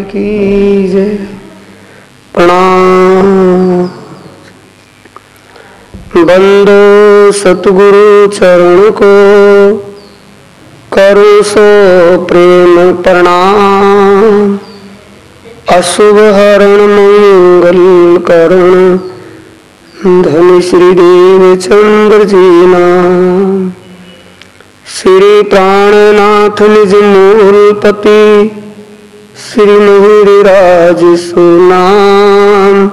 की जय। प्रणाम। बंदो सतगुरु चरण को, करो सो प्रेम प्रणाम। अशुभ हरण मंगल करण, धन श्री देव चंद्र जी नाम। श्री प्राणनाथ निज मूलपति, श्री मोहिराज सुनाम।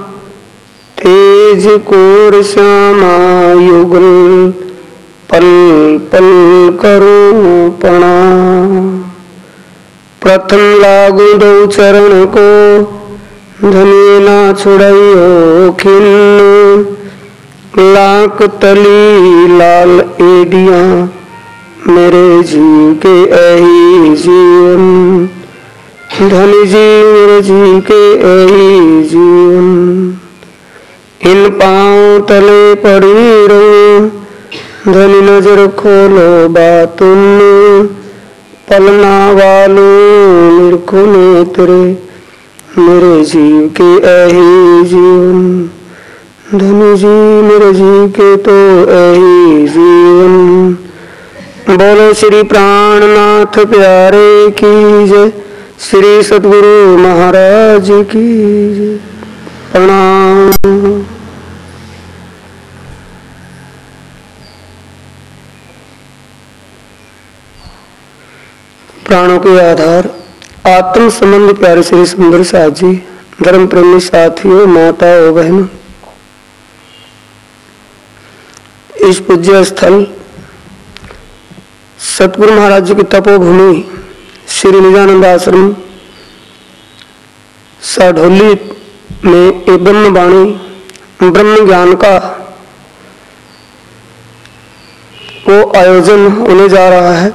तेज कोर श्यामा युगल, पल पल करो प्रणाम। प्रथम लागू दो चरण को, धनिये ना छुड़ाइयो खिन्न। लाख तली लाल एडिया, मेरे जीव के ऐही जीवन। धनी जी मेरे जीव के ऐही जीवन। इन पांव तले पड़ी रहूं, धनी नजर खोलो बातुन। पलना वालों निरखो नेत्रे, मेरे जीव के ऐही जीवन। धनी जी मेरे जीव के तो ऐही जीवन। बोलो श्री प्राणनाथ प्यारे की जय। श्री सतगुरु महाराज की जय। प्रणाम। प्राणों के आधार आत्म संबंध प्यारे श्री सुंदर साथ जी, धर्म प्रेमी साथियों, माताओं बहनों, इस पूज्य स्थल सतगुरु महाराज जी की तपोभूमि श्री निजानंद आश्रम साढोली में एक ब्रह्म वाणी ब्रह्म ज्ञान का वो आयोजन होने जा रहा है,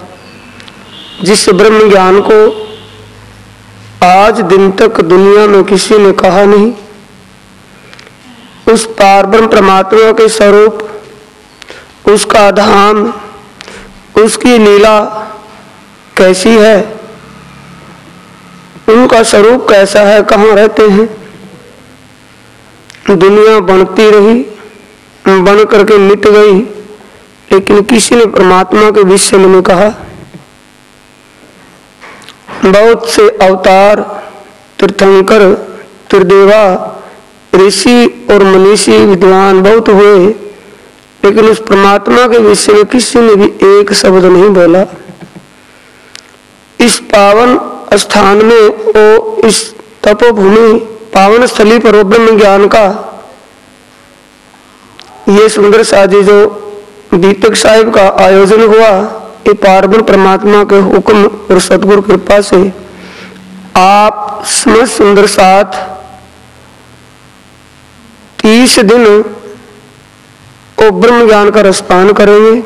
जिस ब्रह्म ज्ञान को आज दिन तक दुनिया में किसी ने कहा नहीं। उस पारब्रह्म परमात्मा के स्वरूप, उसका धाम, उसकी लीला कैसी है, उनका स्वरूप कैसा है, कहाँ रहते हैं। दुनिया बनती रही, बन करके मिट गई, लेकिन किसी ने परमात्मा के विषय में नहीं कहा। बहुत से अवतार, तीर्थंकर, त्रिदेवा, ऋषि और मनीषी विद्वान बहुत हुए, लेकिन उस परमात्मा के विषय में किसी ने भी एक शब्द नहीं बोला। इस पावन स्थान में वो इस तपोभूमि पावन स्थली पर ब्रह्म ज्ञान का ये सुंदर साजी जो दीपक साहिब का आयोजन हुआ, ये पारब्रह्म परमात्मा के हुक्म और सतगुरु कृपा से आप समस्त सुंदर साथ 30 दिन वो ब्रह्म ज्ञान का रसपान करेंगे।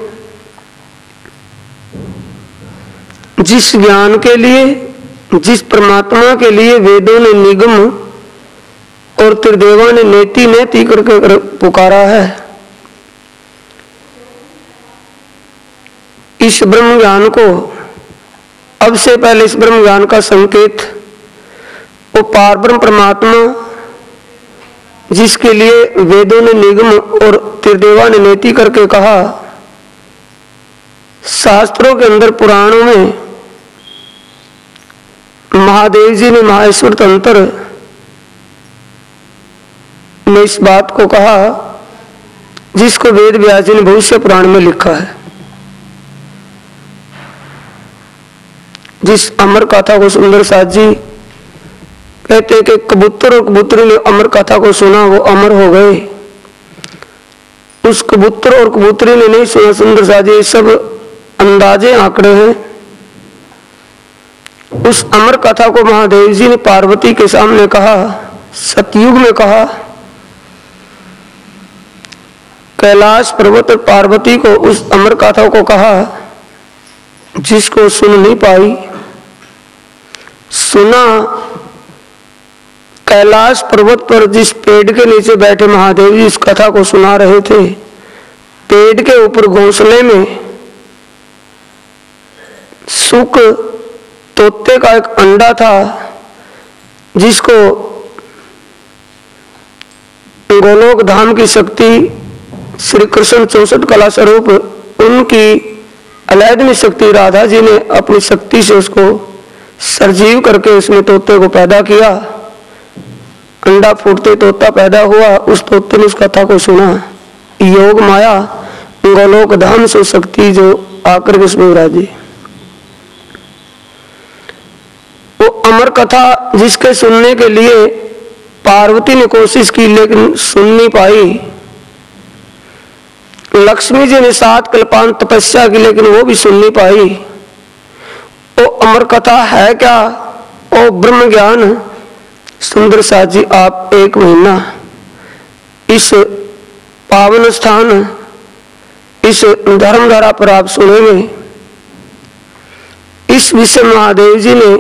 जिस ज्ञान के लिए, जिस परमात्मा के लिए वेदों ने निगम और त्रिदेवा ने नेति नेति करके पुकारा है, इस ब्रह्म ज्ञान को, अब से पहले इस ब्रह्म ज्ञान का संकेत वो पारब्रह्म परमात्मा जिसके लिए वेदों ने निगम और त्रिदेवा ने नेति करके कहा, शास्त्रों के अंदर पुराणों में महादेव जी ने माहेश्वर तंत्र में इस बात को कहा, जिसको वेद व्यास जी ने भविष्य पुराण में लिखा है। जिस अमर कथा को सुंदर साथ जी कहते कि कबूतर और कबूतरी ने अमर कथा को सुना, वो अमर हो गए। उस कबूतर और कबूतरी ने नहीं सुना सुंदर साथ जी, सब अंदाजे आंकड़े हैं। उस अमर कथा को महादेव जी ने पार्वती के सामने कहा, सतयुग में कहा। कैलाश पर्वत और पार्वती को उस अमर कथा को कहा, जिसको सुन नहीं पाई। सुना कैलाश पर्वत पर जिस पेड़ के नीचे बैठे महादेव जी इस कथा को सुना रहे थे, पेड़ के ऊपर घोंसले में सुक तोते का एक अंडा था, जिसको गोलोक धाम की शक्ति श्री कृष्ण 64 कला स्वरूप उनकी अलैदनी शक्ति राधा जी ने अपनी शक्ति से उसको सरजीव करके उसमें तोते को पैदा किया। अंडा फूटते तोता पैदा हुआ, उस तोते ने उस कथा को सुना। योग माया गोलोक धाम से शक्ति जो आकर के उसमें विराजी। वो अमर कथा जिसके सुनने के लिए पार्वती ने कोशिश की लेकिन सुन नहीं पाई। लक्ष्मी जी ने 7 कल्पांत तपस्या की लेकिन वो भी सुन नहीं पाई। वो अमर कथा है क्या? ओ ब्रह्म ज्ञान। सुंदर साथ जी आप 1 महीना इस पावन स्थान इस धर्मधारा पर आप सुनेंगे। इस विषय महादेव जी ने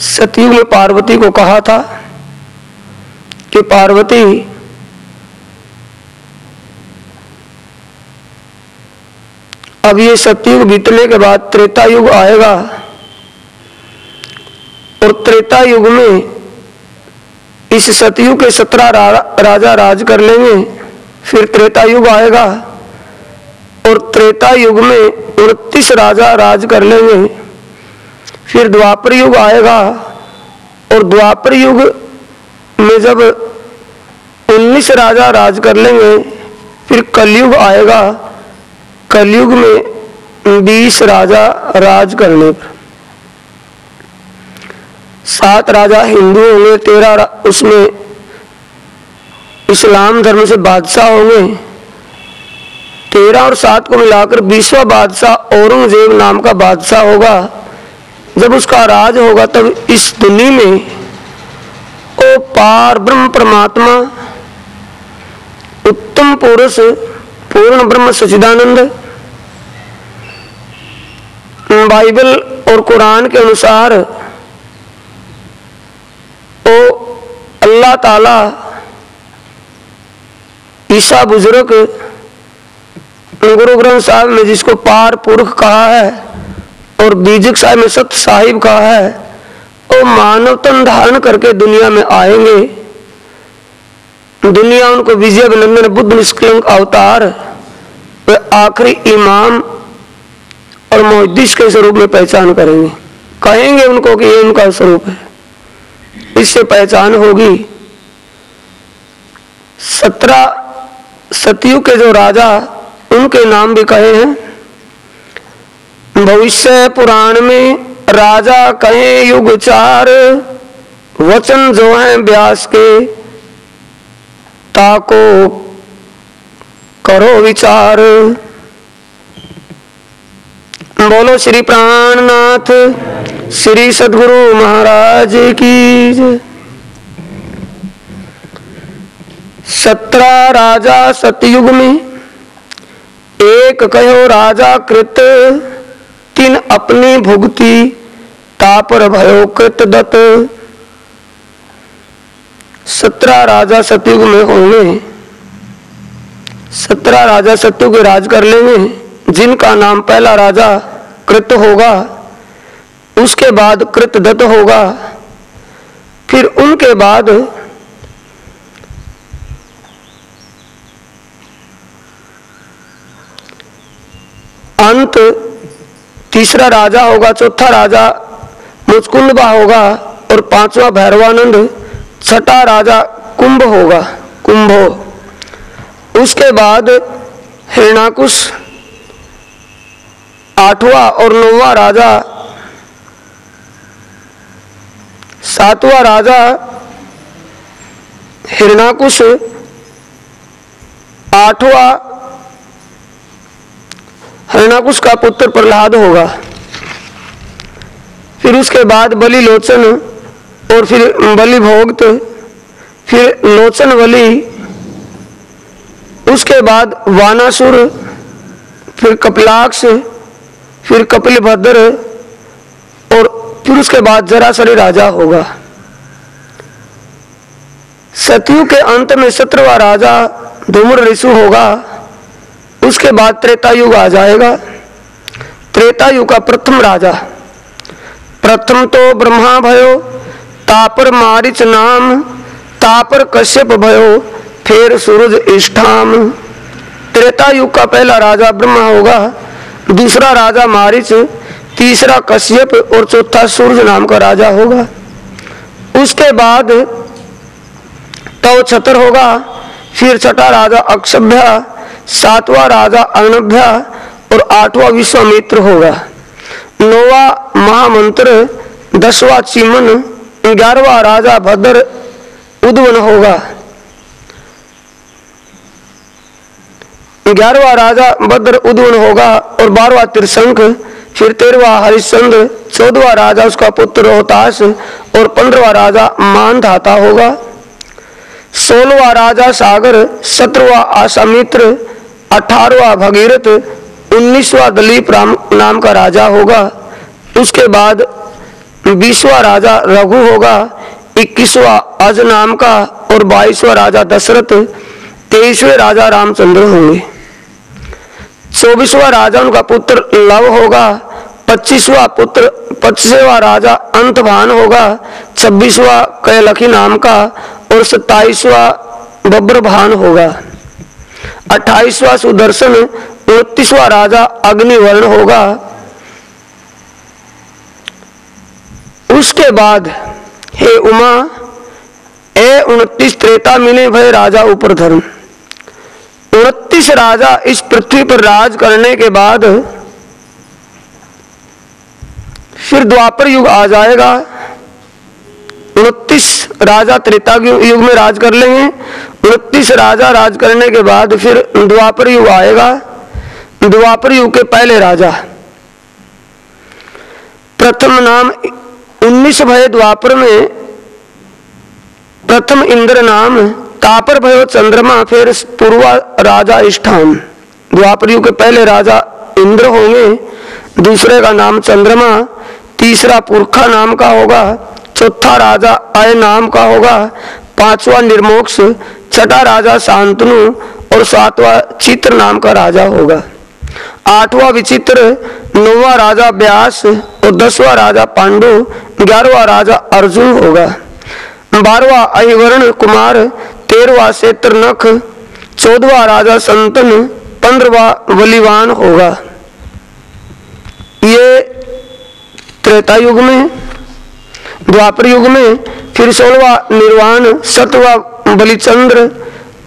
सतयुग में पार्वती को कहा था कि पार्वती अब ये सतयुग बीतने के बाद त्रेता युग आएगा और त्रेता युग में इस सतयुग के 17 राजा राज कर लेंगे। फिर त्रेता युग आएगा और त्रेता युग में 29 राजा राज कर लेंगे। फिर द्वापर युग आएगा और द्वापर युग में जब 19 राजा राज कर लेंगे फिर कलयुग आएगा। कलयुग में 20 राजा राज करने पर 7 राजा हिंदू होंगे, 13 उसमें इस्लाम धर्म से बादशाह होंगे। 13 और 7 को मिलाकर 20वां बादशाह औरंगजेब नाम का बादशाह होगा। जब उसका राज होगा तब इस दुनिया में ओ पार ब्रह्म परमात्मा उत्तम पुरुष पूर्ण ब्रह्म सच्चिदानंद बाइबल और कुरान के अनुसार ओ अल्लाह ताला ईसा बुजुर्ग गुरु ग्रंथ साहब में जिसको पार पुरख कहा है और बीजक साहब में सत्य साहिब कहा है, वो मानव तन धारण करके दुनिया में आएंगे। दुनिया उनको विजय अभिनंदन बुद्ध निष्कलंक अवतार वे आखिरी इमाम और मोहद्दिस के स्वरूप में पहचान करेंगे। कहेंगे उनको कि ये उनका स्वरूप है, इससे पहचान होगी। 17 सतयुग के जो राजा उनके नाम भी कहे हैं। भविष्य पुराण में राजा कहे युग 4 वचन जो हैं व्यास के ताको करो विचार। बोलो श्री प्राणनाथ श्री सद्गुरु महाराज की जय। 17 राजा सतयुग में एक कहो राजा कृत 3 अपनी भुगती तापर भयो कृत दत्त। 17 राजा सतयुग में होंगे। 17 राजा सतयुग राज कर लेंगे, जिनका नाम पहला राजा कृत होगा, उसके बाद कृत दत्त होगा, फिर उनके बाद अंत तीसरा राजा होगा, चौथा राजा मुचकुंदबा होगा और 5वां भैरवानंद, 6ठा राजा कुंभ होगा, कुंभो। उसके बाद हिरणाकुश 8वां और 9वां राजा, 7वां राजा हिरणाकुश, 8वां हिरणाकुश का पुत्र प्रहलाद होगा। फिर उसके बाद बलि लोचन और फिर बलि भोक्त, फिर लोचन बलि, उसके बाद वानासुर, फिर कपिलाक्ष, फिर कपिलभद्र और फिर उसके बाद जरासरी राजा होगा। सतयुग के अंत में 17वां राजा धूम्र ऋषु होगा। उसके बाद त्रेता युग आ जाएगा। त्रेता युग का प्रथम राजा, प्रथम तो ब्रह्मा भयो, तापर मारिच नाम, तापर कश्यप भयो, फिर सूरज इष्ठाम। त्रेता युग का पहला राजा ब्रह्मा होगा, दूसरा राजा मारिच, तीसरा कश्यप और चौथा सूरज नाम का राजा होगा। उसके बाद तव छतर होगा, फिर छठा राजा अक्षभ्य, सातवां राजा अर्णभ्य और आठवां विश्वामित्र होगा। नौवां महामंत्र, 10वां चिमन, 11वां राजा भद्र उद्वन होगा। 11वां राजा भद्र उद्वन होगा और 12वां त्रिशंक, फिर 13वां हरिश्चंद्र, 14वां राजा उसका पुत्र रोहतास और 15वां राजा मानधाता होगा। 16वां राजा सागर, 17वां आशामित्र, 18वां भगीरथ, 19वां दलीप नाम का राजा होगा। उसके बाद 20वां राजा रघु होगा, 21वां अज नाम का और 22वां राजा दशरथ, 23वें राजा रामचंद्र होंगे। 24वां राजा उनका पुत्र लव होगा, 25वां राजा अंतभान होगा, 26वां कैलखी नाम का और 27वां बब्रभान होगा। 28वां सुदर्शन, 29वां राजा अग्निवर्ण होगा। उसके बाद हे उमा, 29 त्रेता मिले भय राजा ऊपर धर्म। 29 राजा इस पृथ्वी पर राज करने के बाद फिर द्वापर युग आ जाएगा। 29 राजा त्रेता युग में राज कर लेंगे। 29 राजा राज करने के बाद फिर द्वापर युग आएगा। द्वापर युग के पहले राजा, प्रथम नाम 19 भय द्वापर में प्रथम इंद्र नाम, तापर भयो चंद्रमा, फिर पूर्वा राजा इष्ठान। द्वापर युग के पहले राजा इंद्र होंगे, दूसरे का नाम चंद्रमा, तीसरा पुरखा नाम का होगा, चौथा राजा अय नाम का होगा, 5वां निर्मोक्ष, छठा राजा शांतनु और 7वां चित्र नाम का राजा होगा। 8वां विचित्र, 9वां राजा व्यास और 10वां राजा पांडु, 11वां राजा अर्जुन होगा। 12वां अहिवर्ण कुमार, 13वां क्षेत्रनख, 14वां राजा संतन, 15वां बलिवान होगा। ये त्रेता युग में। द्वापर युग में फिर 16वां निर्वाण, 17वां बलिचंद्र,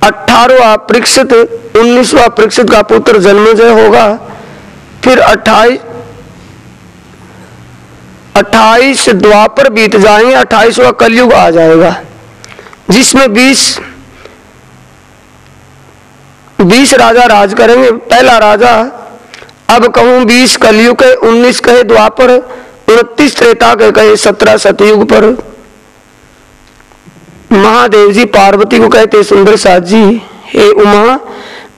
18वां परीक्षित, 19वां परीक्षित का पुत्र जन्मेजय होगा। फिर 28 द्वापर बीत जाएंगे, 28वां कलयुग आ जाएगा, जिसमें 20 राजा राज करेंगे। पहला राजा, अब कहूं 20 कलयुग के, 19 कहे द्वापर, 29 त्रेता के कहे, 17 सतयुग पर। महादेव जी पार्वती को कहते सुंदर साथ जी, हे उमा,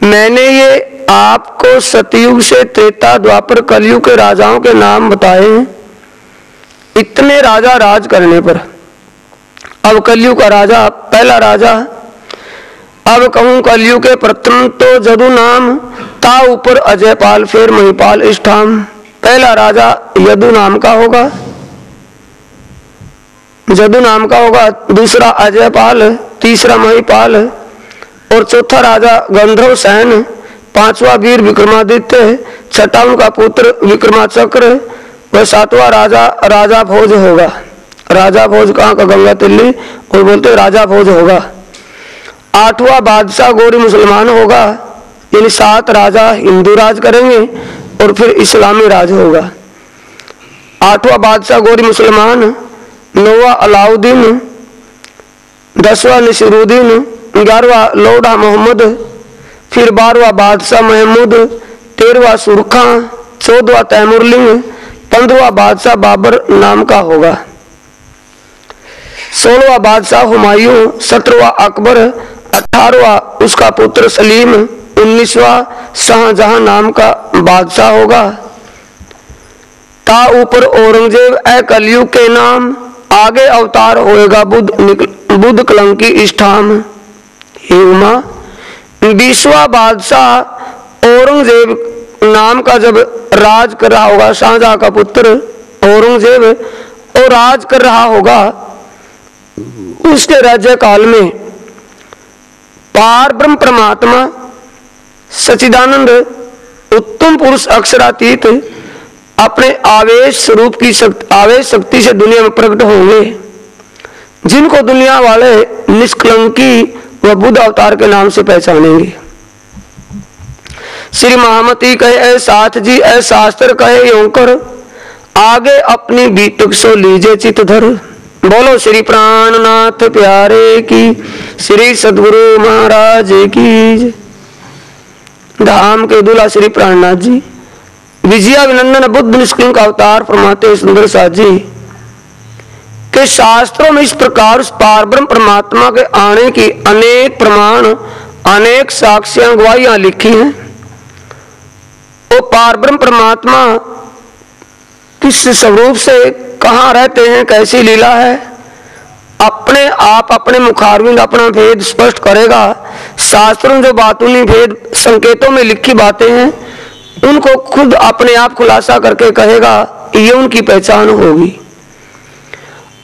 मैंने ये आपको सतयुग से त्रेता द्वापर कलयुग के राजाओं के नाम बताए हैं। इतने राजा राज करने पर अब कलयुग का राजा, पहला राजा, अब कहूं कलयुग के प्रथम तो जदु नाम, ता ऊपर अजयपाल, फिर महिपाल इष्ठाम। पहला राजा यदु नाम का होगा, जदु नाम का होगा, दूसरा अजयपाल, तीसरा महिपाल और चौथा राजा गंधर्व सैन, 5वां वीर विक्रमादित्य, छठा उनका पुत्र विक्रमाचक्र वह 7वां राजा राजा भोज होगा। राजा भोज कहाँ का? गंगा तिल्ली, और बोलते राजा भोज होगा। 8वां बादशाह गौरी मुसलमान होगा, यानी 7 राजा हिंदू राज करेंगे और फिर इस्लामी राज होगा। 8वां बादशाह गौरी मुसलमान, 9वां अलाउद्दीन, 10वां नसीरुद्दीन, 11वां लोढ़ा मोहम्मद, फिर 12वां बादशाह महमूद, 13वां सुरखा, 14वां तैमुरलिंग, 15वां बादशाह बाबर नाम का होगा। 16वां बादशाह हुमायूं, 17वां अकबर, 18वां उसका पुत्र सलीम, 19वां शाहजहां नाम का बादशाह होगा। ता ऊपर औरंगजेब ए कलयुग के नाम, आगे अवतार होएगा बुद्ध कलंकी इष्ठाम। हे उमा, 20वां बादशाह औरंगजेब नाम का जब राज कर रहा होगा, शाहजहां का पुत्र औरंगजेब और राज कर रहा होगा, उसके राज्य काल में पार ब्रह्म परमात्मा सच्चिदानंद उत्तम पुरुष अक्षरातीत अपने आवेश स्वरूप की आवेश शक्ति से दुनिया में प्रकट होंगे, जिनको दुनिया वाले निष्कलंकी व बुद्ध अवतार के नाम से पहचानेंगे। श्री महामती कहे ऐ साथ जी ऐ शास्त्र कहे योंकर, आगे अपनी बीतक सो लीजे चित धर। बोलो श्री प्राणनाथ प्यारे की, श्री सद्गुरु महाराज की। धाम के दूल्हा श्री प्राणनाथ जी विजयाभिनंदन बुद्ध निष्कलंक अवतार फरमाते सुंदर साथ जी के शास्त्रों में इस प्रकार उस पारब्रह्म परमात्मा के आने की अनेक प्रमाण, अनेक साक्ष्यां गवाहियां लिखी हैं। वो पारब्रह्म परमात्मा किस स्वरूप से कहाँ रहते हैं, कैसी लीला है, अपने आप अपने मुखारविंद अपना भेद स्पष्ट करेगा। शास्त्रों में जो बातों ने भेद संकेतों में लिखी बातें हैं उनको खुद अपने आप खुलासा करके कहेगा, ये उनकी पहचान होगी।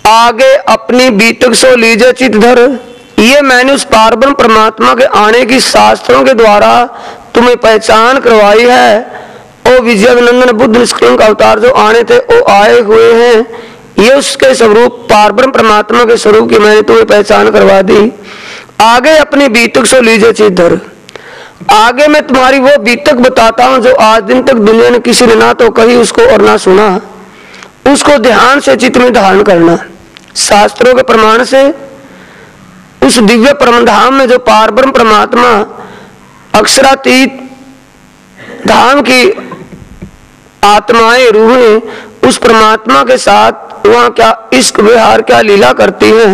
आगे अपनी बीतक सो लीजे चित धर, ये मैंने उस पारब्रह्म परमात्मा के आने की शास्त्रों के द्वारा तुम्हें पहचान करवाई है। ओ विजयाभिनंदन बुद्ध निष्कलंक अवतार जो आने थे वो आए हुए हैं, ये उसके स्वरूप पारब्रह्म परमात्मा के स्वरूप की मैंने तुम्हें पहचान करवा दी। आगे अपनी बीतक सो लीजे चित धर, आगे मैं तुम्हारी वो बीतक बताता हूं जो आज दिन तक दुनिया ने किसी ने ना तो कही उसको और ना सुना, उसको ध्यान से चित्त में धारण करना। शास्त्रों के प्रमाण से उस दिव्य परम धाम में जो पारब्रह्म परमात्मा अक्षरातीत धाम की आत्माएं रूहें उस परमात्मा के साथ वहां क्या इश्क विहार क्या लीला करती हैं,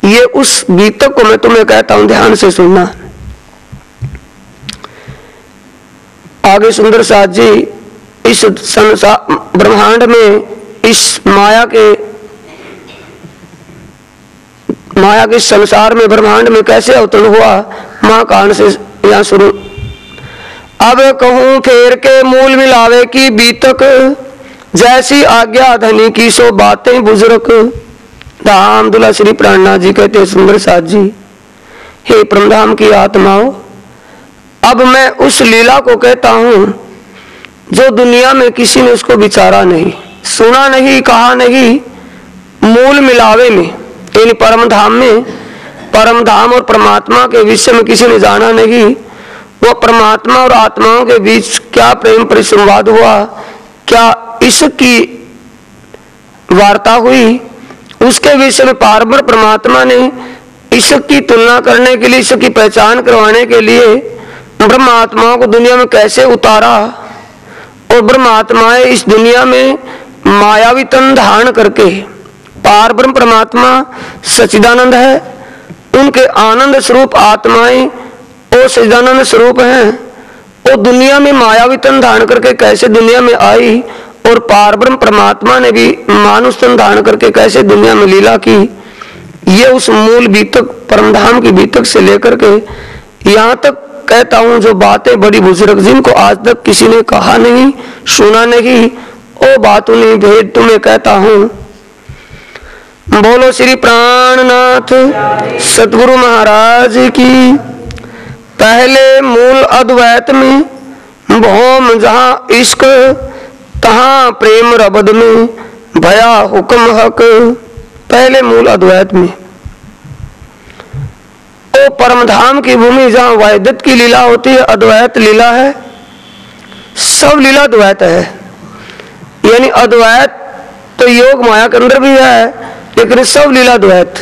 ये उस बीतक को मैं तुम्हें कहता हूं, ध्यान से सुनना। आगे सुंदर साथ जी इस संसार ब्रह्मांड में इस माया के संसार में ब्रह्मांड में कैसे अवतरण हुआ, महाकांड से यहाँ शुरू। अब कहूं फेर के मूल मिलावे की बीतक, जैसी आज्ञा धनी की सो बातें बुजुर्ग। धाम दूल्हा श्री प्राणनाथ जी कहते सुंदर साथ जी, हे परमधाम की आत्माओं, अब मैं उस लीला को कहता हूं जो दुनिया में किसी ने उसको विचारा नहीं, सुना नहीं, कहा नहीं। मूल मिलावे में यानी परम धाम में, परम धाम और परमात्मा के विषय में किसी ने जाना नहीं। वो परमात्मा और आत्माओं के बीच क्या प्रेम परिसंवाद हुआ, क्या इसकी वार्ता हुई, उसके विषय में पारब्रह्म परमात्मा ने इसकी तुलना करने के लिए, इसकी पहचान करवाने के लिए ब्रह्म आत्माओं को दुनिया में कैसे उतारा। और ब्रह्म आत्माएं इस दुनिया में मायावी तन धारण करके, पार ब्रह्म परमात्मा सच्चिदानंद है, उनके आनंद स्वरूप आत्माएं वो सच्चिदानंद स्वरूप हैं। वो दुनिया में मायावी तन धारण करके कैसे दुनिया में आई, और पार ब्रह्म परमात्मा ने भी मानुष तन धारण करके कैसे दुनिया में लीला की। ये उस मूल बीतक परमधाम की बीतक से लेकर के यहाँ तक कहता हूं जो बातें बड़ी बुजुर्ग जिनको आज तक किसी ने कहा नहीं, सुना नहीं, वो बातों ने भेद तुम्हें कहता हूं। बोलो श्री प्राणनाथ सतगुरु महाराज की। पहले मूल अद्वैत में भौम जहां इश्क, तहां प्रेम रबद में भया हुक्म हक। पहले मूल अद्वैत में वो परमधाम की भूमि जहां वैद्यत की लीला होती है, अद्वैत लीला है, सब लीला अद्वैत है। यानी अद्वैत तो योग माया के अंदर भी है, लेकिन सब लीला द्वैत।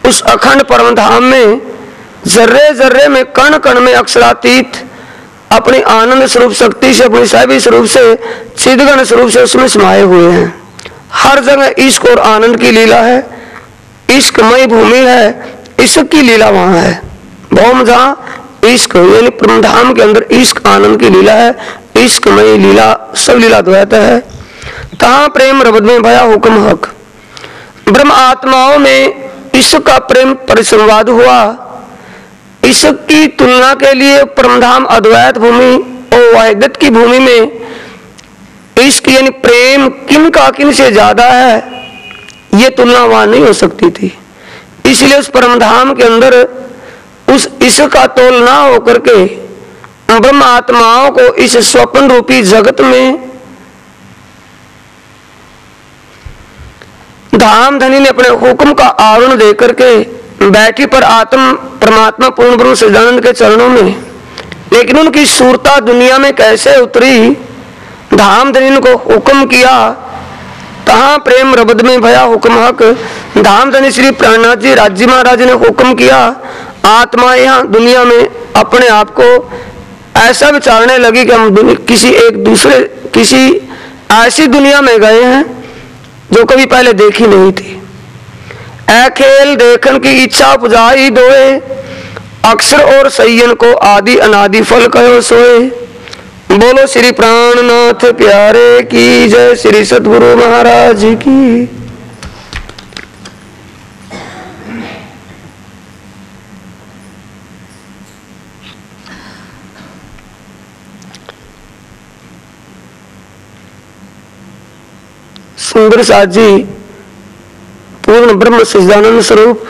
उस अखंड परमधाम में जर्रे जर्रे में, कण कण में अक्षरातीत अपनी आनंद स्वरूप शक्ति से, अपनी साहिबी स्वरूप से, चिदगण स्वरूप से उसमें समाये हुए हैं। हर जगह इश्क और आनंद की लीला है, इश्कमय भूमि है, इश्क की लीला वहां है। भौम जहां इश्क यानी परमधाम के अंदर इश्क आनंद की लीला है, इश्कमय लीला, सब लीला द्वैत है। तहां प्रेम रबद में भया हुक्म हक। ब्रह्म आत्माओं में इश्क का प्रेम परिसंवाद हुआ। इश्क की तुलना के लिए परमधाम अद्वैत भूमि और वैद्यत की भूमि में इश्क यानी प्रेम किन का किन से ज्यादा है, ये तुलना वहां नहीं हो सकती थी। इसलिए उस परम धाम के अंदर उस ईश्वर का तोल ना होकर के ब्रह्म आत्माओं को इस स्वप्न रूपी जगत में धाम धनी ने अपने हुक्म का आवरण देकर के बैठी पर आत्म परमात्मा पूर्ण ब्रह्म सच्चिदानंद के चरणों में। लेकिन उनकी सूरता दुनिया में कैसे उतरी? धाम धनी को हुक्म किया, कहाँ प्रेम रबद में भया हुक्म हक। धाम धनी श्री प्राणनाथ जी राज्य महाराज ने हुक्म किया, आत्मा यहाँ दुनिया में अपने आप को ऐसा विचारने लगी कि हम किसी ऐसी दुनिया में गए हैं जो कभी पहले देखी नहीं थी। ऐ खेल देखन की इच्छा उपजाई दोए, अक्षर और सय्यन को आदि अनादि फल कहो सोए। बोलो श्री प्राणनाथ प्यारे की जय, श्री सद्गुरु महाराज की। सुंदर साथ जी पूर्ण ब्रह्म सच्चिदानंद स्वरूप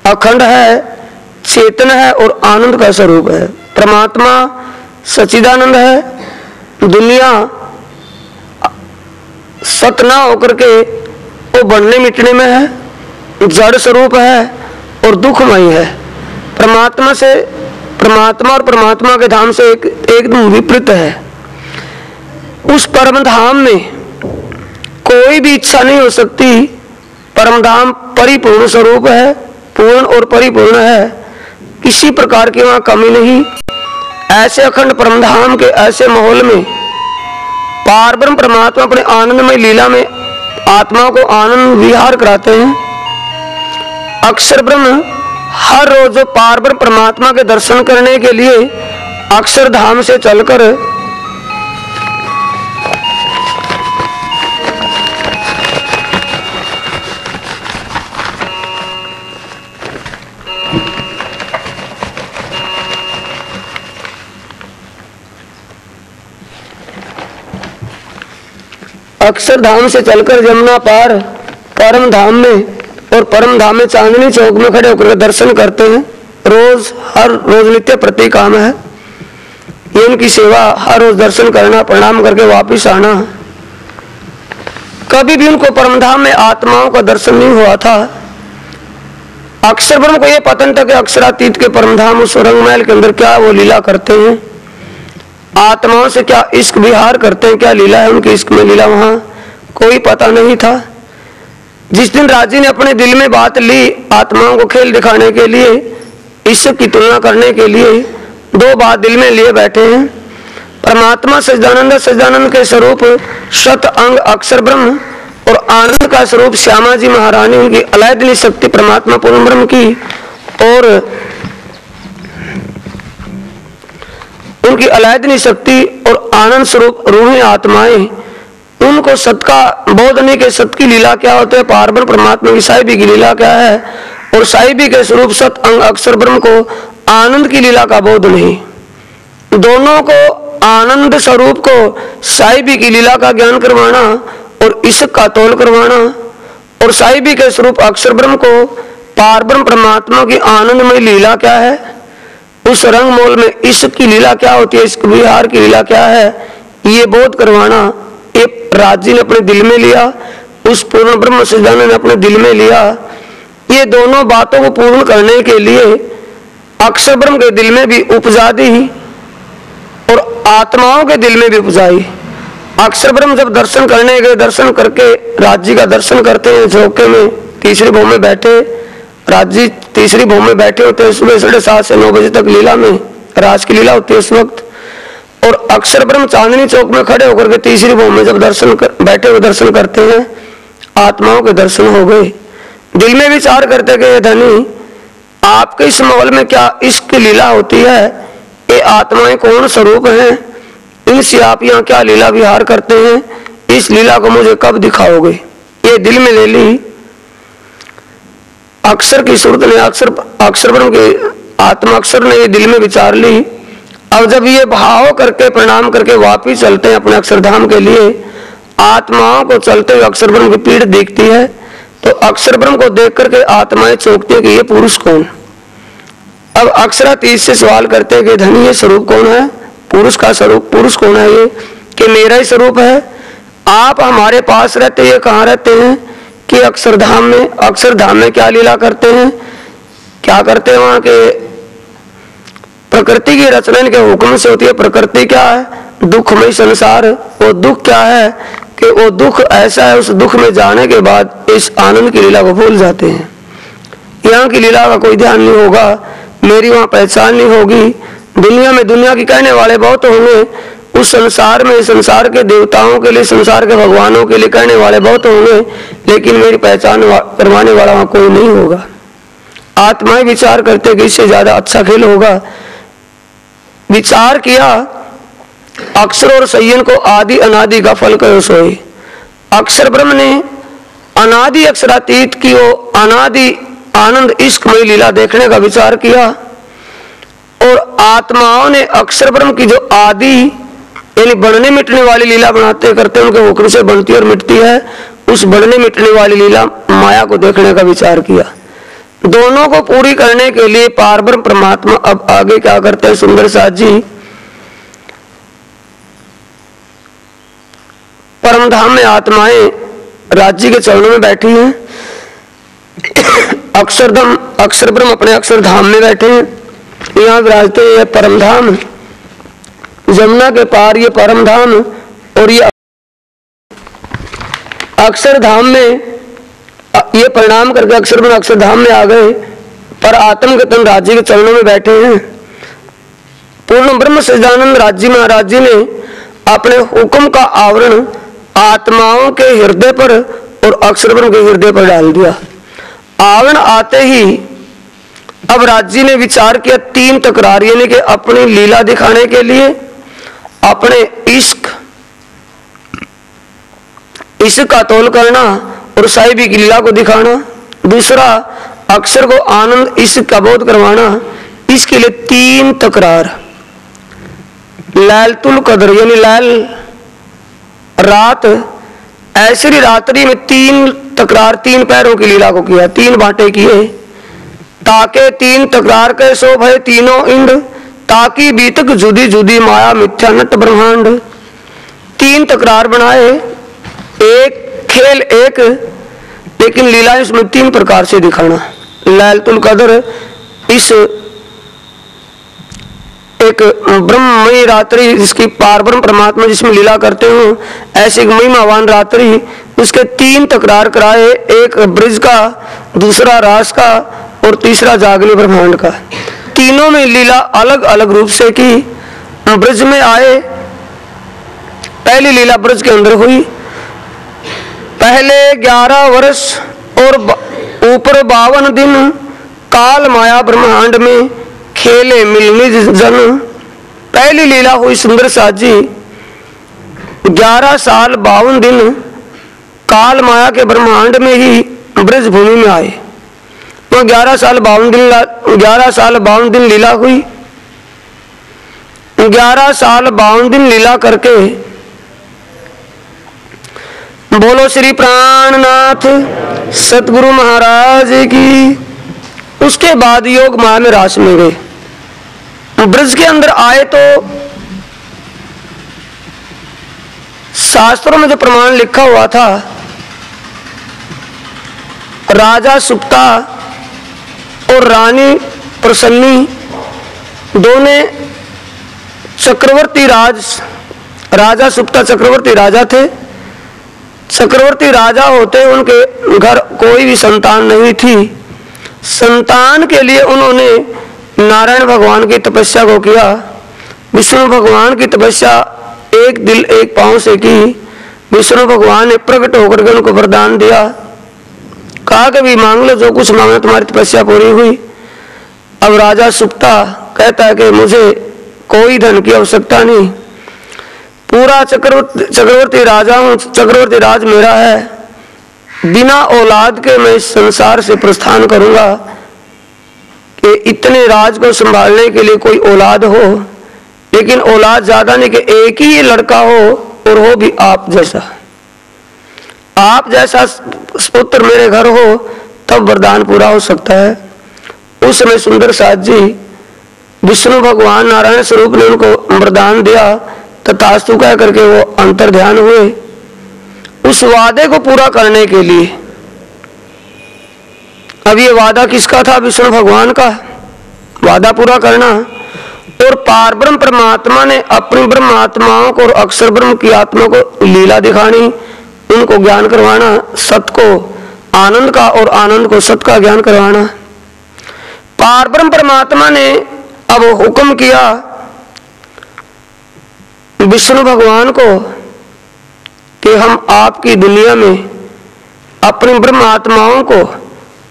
अखंड है, चेतन है और आनंद का स्वरूप है। परमात्मा सच्चिदानंद है, दुनिया सत ना होकर के वो बनने मिटने में है, जड़ स्वरूप है और दुखमय है। परमात्मा और परमात्मा के धाम से एकदम विपरीत है। उस परम धाम में कोई भी इच्छा नहीं हो सकती। परम धाम परिपूर्ण स्वरूप है, पूर्ण और परिपूर्ण है, किसी प्रकार की वहां कमी नहीं। ऐसे अखंड परम धाम के ऐसे माहौल में पार ब्रह्म परमात्मा अपने आनंदमय लीला में आत्मा को आनंद विहार कराते हैं। अक्षर ब्रह्म हर रोज पार ब्रह्म परमात्मा के दर्शन करने के लिए अक्षरधाम से चलकर अक्षरधाम से चलकर जमुना पार परम धाम में और परम धाम में चांदनी चौक में खड़े होकर दर्शन करते हैं। हर रोज नित्य प्रति काम है ये उनकी सेवा। हर रोज दर्शन करना, प्रणाम करके वापिस आना। कभी भी उनको परम धाम में आत्माओं का दर्शन नहीं हुआ था। अक्षर ब्रह्म को यह पता नहीं था कि अक्षरातीत के परम धाम उस रंग महल के अंदर क्या वो लीला करते हैं, आत्माओं से क्या इश्क विहार करते हैं, क्या लीला है उनकी इश्क में लीला, वहां कोई पता नहीं था। जिस दिन राजी ने अपने दिल में बात ली आत्माओं को खेल दिखाने के लिए, ईश्वर की तुलना करने के लिए, दो बात दिल में लिए बैठे हैं। परमात्मा सच्चिदानंद के स्वरूप शत अंग अक्षर ब्रह्म और आनंद का स्वरूप श्यामा जी महारानी, उनकी अलैदनी शक्ति परमात्मा पूर्ण ब्रह्म की और उनकी अलैदनी शक्ति और आनंद स्वरूप रूहें आत्माएं, उनको सत का बोध नहीं के सत की लीला क्या होते है, पारब्रह्म परमात्मा की साहिबी की लीला क्या है, और साहिबी के स्वरूप सत अंग अक्षर ब्रह्म को आनंद की लीला का बोध नहीं। दोनों को आनंद स्वरूप को साहिबी की लीला का ज्ञान करवाना और इश्क का तोल करवाना, और साहिबी के स्वरूप अक्षर ब्रह्म को पारब्रह्म परमात्मा की आनंदमय लीला क्या है, उस रंग मोल में इश्क की लीला क्या होती है, इश्क विहार की लीला क्या है, ये बोध करवाना एक राजी ने अपने दिल में लिया, उस पूर्ण ब्रह्म सच्चिदानंद ने अपने दिल में लिया। ये दोनों बातों को पूर्ण करने के लिए अक्षर ब्रह्म के दिल में भी उपजा दी और आत्माओं के दिल में भी उपजाई। अक्षर ब्रह्म जब दर्शन करने गए, दर्शन करके राज्य का दर्शन करते हैं, झोंके में तीसरी भूमि में बैठे, राज्य तीसरी भूमि में बैठे होते हैं, सुबह 7:30 से 9 बजे तक लीला में राज की लीला होती है उस वक्त, और अक्षर ब्रह्म चांदनी चौक में खड़े होकर के तीसरी भूमि में जब बैठे हुए दर्शन करते हैं, आत्माओं के दर्शन हो गए। दिल में विचार करते कि धनी आपके इस माहौल में क्या इश्क लीला होती है, ये आत्माएं कौन स्वरूप हैं, इनसे आप यहाँ क्या लीला विहार करते हैं, इस लीला को मुझे कब दिखाओगे। ये दिल में ले ली अक्षर की सूरत ने, अक्षर ब्रह्म के आत्मा अक्षर ने ये दिल में विचार ली। अब जब ये भाव करके प्रणाम करके वापिस चलते हैं अपने अक्षरधाम के लिए, आत्माओं को चलते हुए अक्षर ब्रह्म की पीठ दिखती है, तो अक्षर ब्रह्म को देख करके आत्माएं चौंकती है कि ये पुरुष कौन। अब अक्षरातीत से सवाल करते हैं कि धनी ये स्वरूप कौन है, पुरुष का स्वरूप, पुरुष कौन है ये, कि मेरा ही स्वरूप है। आप हमारे पास रहते, ये कहाँ रहते हैं कि अक्षरधाम में। अक्षरधाम में क्या लीला करते हैं, क्या करते हैं वहां के प्रकृति की रचना इनके हुक्म से होती है। प्रकृति क्या है, दुखमय संसार। वो दुख क्या है कि वो दुख ऐसा है, उस दुख में जाने के बाद इस आनंद की लीला को भूल जाते हैं। यहाँ की लीला का कोई ध्यान नहीं होगा, मेरी वहां पहचान नहीं होगी। दुनिया में दुनिया की कहने वाले बहुत होंगे, उस संसार में संसार के देवताओं के लिए, संसार के भगवानों के लिए कहने वाले बहुत होंगे, लेकिन मेरी पहचान करवाने वाला वहां कोई नहीं होगा। आत्माएं विचार करते कि इससे ज्यादा अच्छा खेल होगा। विचार किया, अक्षर और संयन को आदि अनादि का फल करो सोई। अक्षर ब्रह्म ने अनादि अक्षरातीत की वो अनादि आनंद इश्कमय लीला देखने का विचार किया, और आत्माओं ने अक्षर ब्रह्म की जो आदि यानी बढ़ने मिटने वाली लीला बनाते करते उनके हुक्म से बनती और मिटती है, उस बढ़ने मिटने वाली लीला माया को देखने का विचार किया। दोनों को पूरी करने के लिए पारब्रह्म परमात्मा अब आगे क्या करते हैं सुंदर साथ जी, परमधाम में आत्माएं राज्य के चरणों में बैठी हैं। अक्षर ब्रह्म अपने अक्षरधाम में बैठे हैं, यहाँ विराजते हैं परमधाम। जमुना के पार ये परमधाम, और ये अक्षरधाम में ये परिणाम करके अक्षर ब्रह्म अक्षरधाम में आ गए, पर आत्म के तन राज्य के चरणों में बैठे हैं। पूर्ण ब्रह्म सच्चिदानंद राज्य महाराज जी ने अपने हुक्म का आवरण आत्माओं के हृदय पर और अक्षर ब्रह्म के हृदय पर डाल दिया। आवरण आते ही अब राज्य ने विचार किया, तीन तकरार यानी कि अपनी लीला दिखाने के लिए, अपने इश्क का तोल करना और साहिबी की लीला को दिखाना। दूसरा, अक्षर को आनंद इश्क का बोध करवाना। इसके लिए तीन तकरार, लैलतुल कदर यानी लैल रात, ऐसी रात्रि में तीन तकरार, तीन पैरों की लीला को किया, तीन बांटे किए। ताके तीन तकरार के सो भय तीनों इंड, ताकि बीतक जुदी जुदी माया मिथ्या नट ब्रह्मांड। तीन तकरार बनाए, एक खेल एक, लेकिन लीला इसमें तीन प्रकार से दिखाना। लैलतुल कदर, इस एक ब्रह्ममयी रात्रि जिसकी पारब्रह्म परमात्मा जिसमें लीला करते हो, ऐसी महिमावान रात्रि, उसके तीन तकरार कराए, एक ब्रज का, दूसरा रास का और तीसरा जागने ब्रह्मांड का। तीनों में लीला अलग अलग रूप से की। ब्रज में आए, पहली लीला ब्रज के अंदर हुई। पहले 11 वर्ष और ऊपर 52 दिन काल माया ब्रह्मांड में खेले मिलने जन। पहली लीला हुई सुंदर साथ जी, 11 साल 52 दिन काल माया के ब्रह्मांड में ही ब्रज भूमि में आए। तो 11 साल 52 दिन लीला हुई। 11 साल 52 दिन लीला करके बोलो श्री प्राणनाथ सतगुरु महाराज की। उसके बाद योग माया में रास में गए। ब्रज के अंदर आए तो शास्त्रों में जो प्रमाण लिखा हुआ था, राजा सुप्ता और रानी प्रसन्नी दोनों चक्रवर्ती राजा सुप्ता चक्रवर्ती राजा थे। चक्रवर्ती राजा होते उनके घर कोई भी संतान नहीं थी। संतान के लिए उन्होंने नारायण भगवान की तपस्या को किया। विष्णु भगवान की तपस्या एक दिल एक पांव से की। विष्णु भगवान ने प्रकट होकर के उनको वरदान दिया, कहा कि भी मांग लो, जो कुछ मांगना तुम्हारी तपस्या पूरी हुई। अब राजा सुप्ता कहता है कि मुझे कोई धन की आवश्यकता नहीं, पूरा चक्रवर्ती राजा हूं, चक्रवर्ती राज मेरा है, बिना औलाद के मैं इस संसार से प्रस्थान करूंगा। कि इतने राज को संभालने के लिए कोई औलाद हो, लेकिन औलाद ज्यादा नहीं कि एक ही लड़का हो और हो भी आप जैसा। आप जैसा पुत्र मेरे घर हो तब वरदान पूरा हो सकता है। उस समय सुंदर साथ जी विष्णु भगवान नारायण स्वरूप ने उनको वरदान दिया, तथास्तु कह करके वो अंतर ध्यान हुए। उस वादे को पूरा करने के लिए, अब ये वादा किसका था? विष्णु भगवान का वादा पूरा करना। और पारब्रह्म परमात्मा ने अपनी ब्रह्म आत्माओं को और अक्षर ब्रह्म की आत्मा को लीला दिखानी, उनको ज्ञान करवाना, सत को आनंद का और आनंद को सत का ज्ञान करवाना। पारब्रह्म परमात्मा ने अब हुक्म किया विष्णु भगवान को कि हम आपकी दुनिया में अपनी ब्रह्म आत्माओं को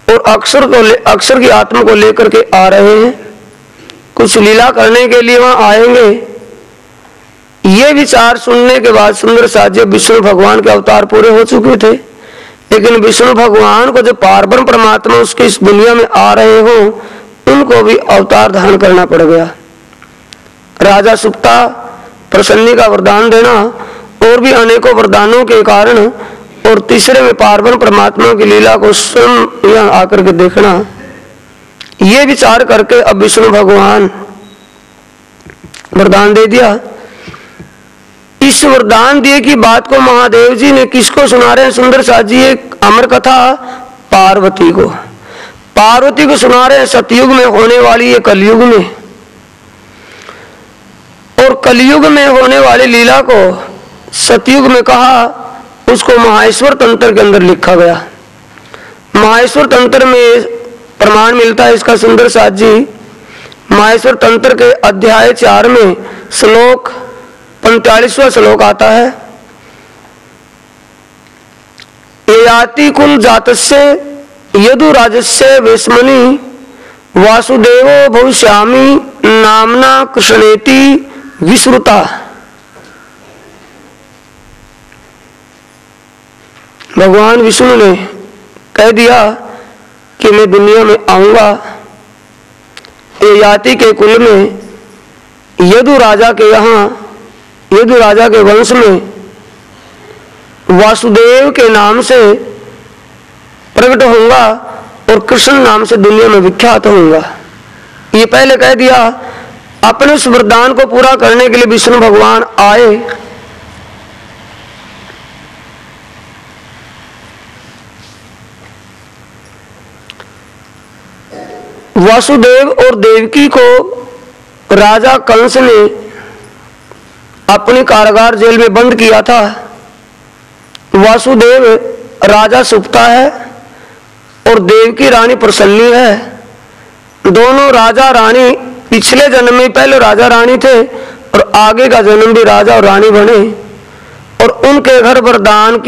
और अक्षर की आत्मा को लेकर के आ रहे हैं, कुछ लीला करने के लिए वहां आएंगे। ये विचार सुनने के बाद सुंदर साध्य विष्णु भगवान के अवतार पूरे हो चुके थे, लेकिन विष्णु भगवान को जो पारब्रह्म परमात्मा उसकी इस दुनिया में आ रहे हो, उनको भी अवतार धारण करना पड़ गया। राजा सुप्ता प्रसन्नी का वरदान देना और भी अनेकों वरदानों के कारण, और तीसरे में पारब्रह्म परमात्मा की लीला को स्वयं यहाँ आकर के देखना, ये विचार करके अब विष्णु भगवान वरदान दे दिया। इस वरदान दिए की बात को महादेव जी ने किसको सुना रहे हैं? सुंदर साथ जी एक अमर कथा पार्वती को सुना रहे हैं, सतयुग में होने वाली ये कलयुग में, और कलयुग में होने वाली लीला को सतयुग में कहा, उसको माहेश्वर तंत्र के अंदर लिखा गया। माहेश्वर तंत्र में प्रमाण मिलता है इसका सुंदर साथ जी। माहेश्वर तंत्र के अध्याय 4 में श्लोक 45वां श्लोक आता है, ययाति कुल जातस्य यदुराजस्य वेश्मनि वासुदेवो भविष्यामि नामना कृष्णेति विश्रुता। भगवान विष्णु ने कह दिया कि मैं दुनिया में आऊंगा, ययाति के कुल में यदु राजा के यहाँ, यदु राजा के वंश में वासुदेव के नाम से प्रकट होऊंगा और कृष्ण नाम से दुनिया में विख्यात होऊंगा। ये पहले कह दिया। अपने उस वरदान को पूरा करने के लिए विष्णु भगवान आए। वासुदेव और देवकी को राजा कंस ने अपनी कारागार जेल में बंद किया था। वासुदेव राजा सुप्ता है और देवकी रानी प्रसन्नी है। दोनों राजा रानी पिछले जन्म में पहले राजा रानी थे और आगे का जन्म भी राजा और रानी बने। और उनके घर वरदान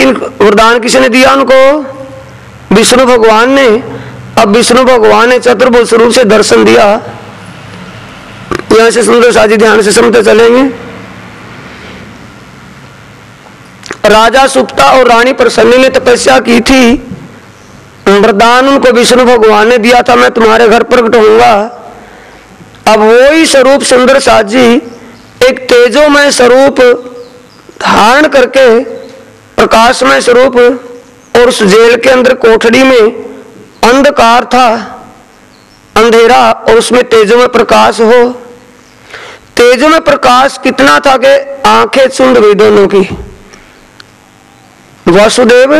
किसने दिया? उनको विष्णु भगवान ने। अब विष्णु भगवान ने चतुर्भुज स्वरूप से दर्शन दिया। यहां से सुंदर साजी ध्यान से समझते चलेंगे। राजा सुप्ता और रानी प्रसन्नी ने तपस्या की थी। वरदान उनको विष्णु भगवान ने दिया था, मैं तुम्हारे घर प्रकट होऊंगा। अब वही स्वरूप सुंदर साथ जी एक तेजोमय स्वरूप धारण करके, प्रकाशमय स्वरूप, और उस जेल के अंदर कोठड़ी में अंधकार था, अंधेरा, और उसमें तेजोमय प्रकाश हो। तेजोमय प्रकाश कितना था कि आंखें चुंद गई दोनों की। वासुदेव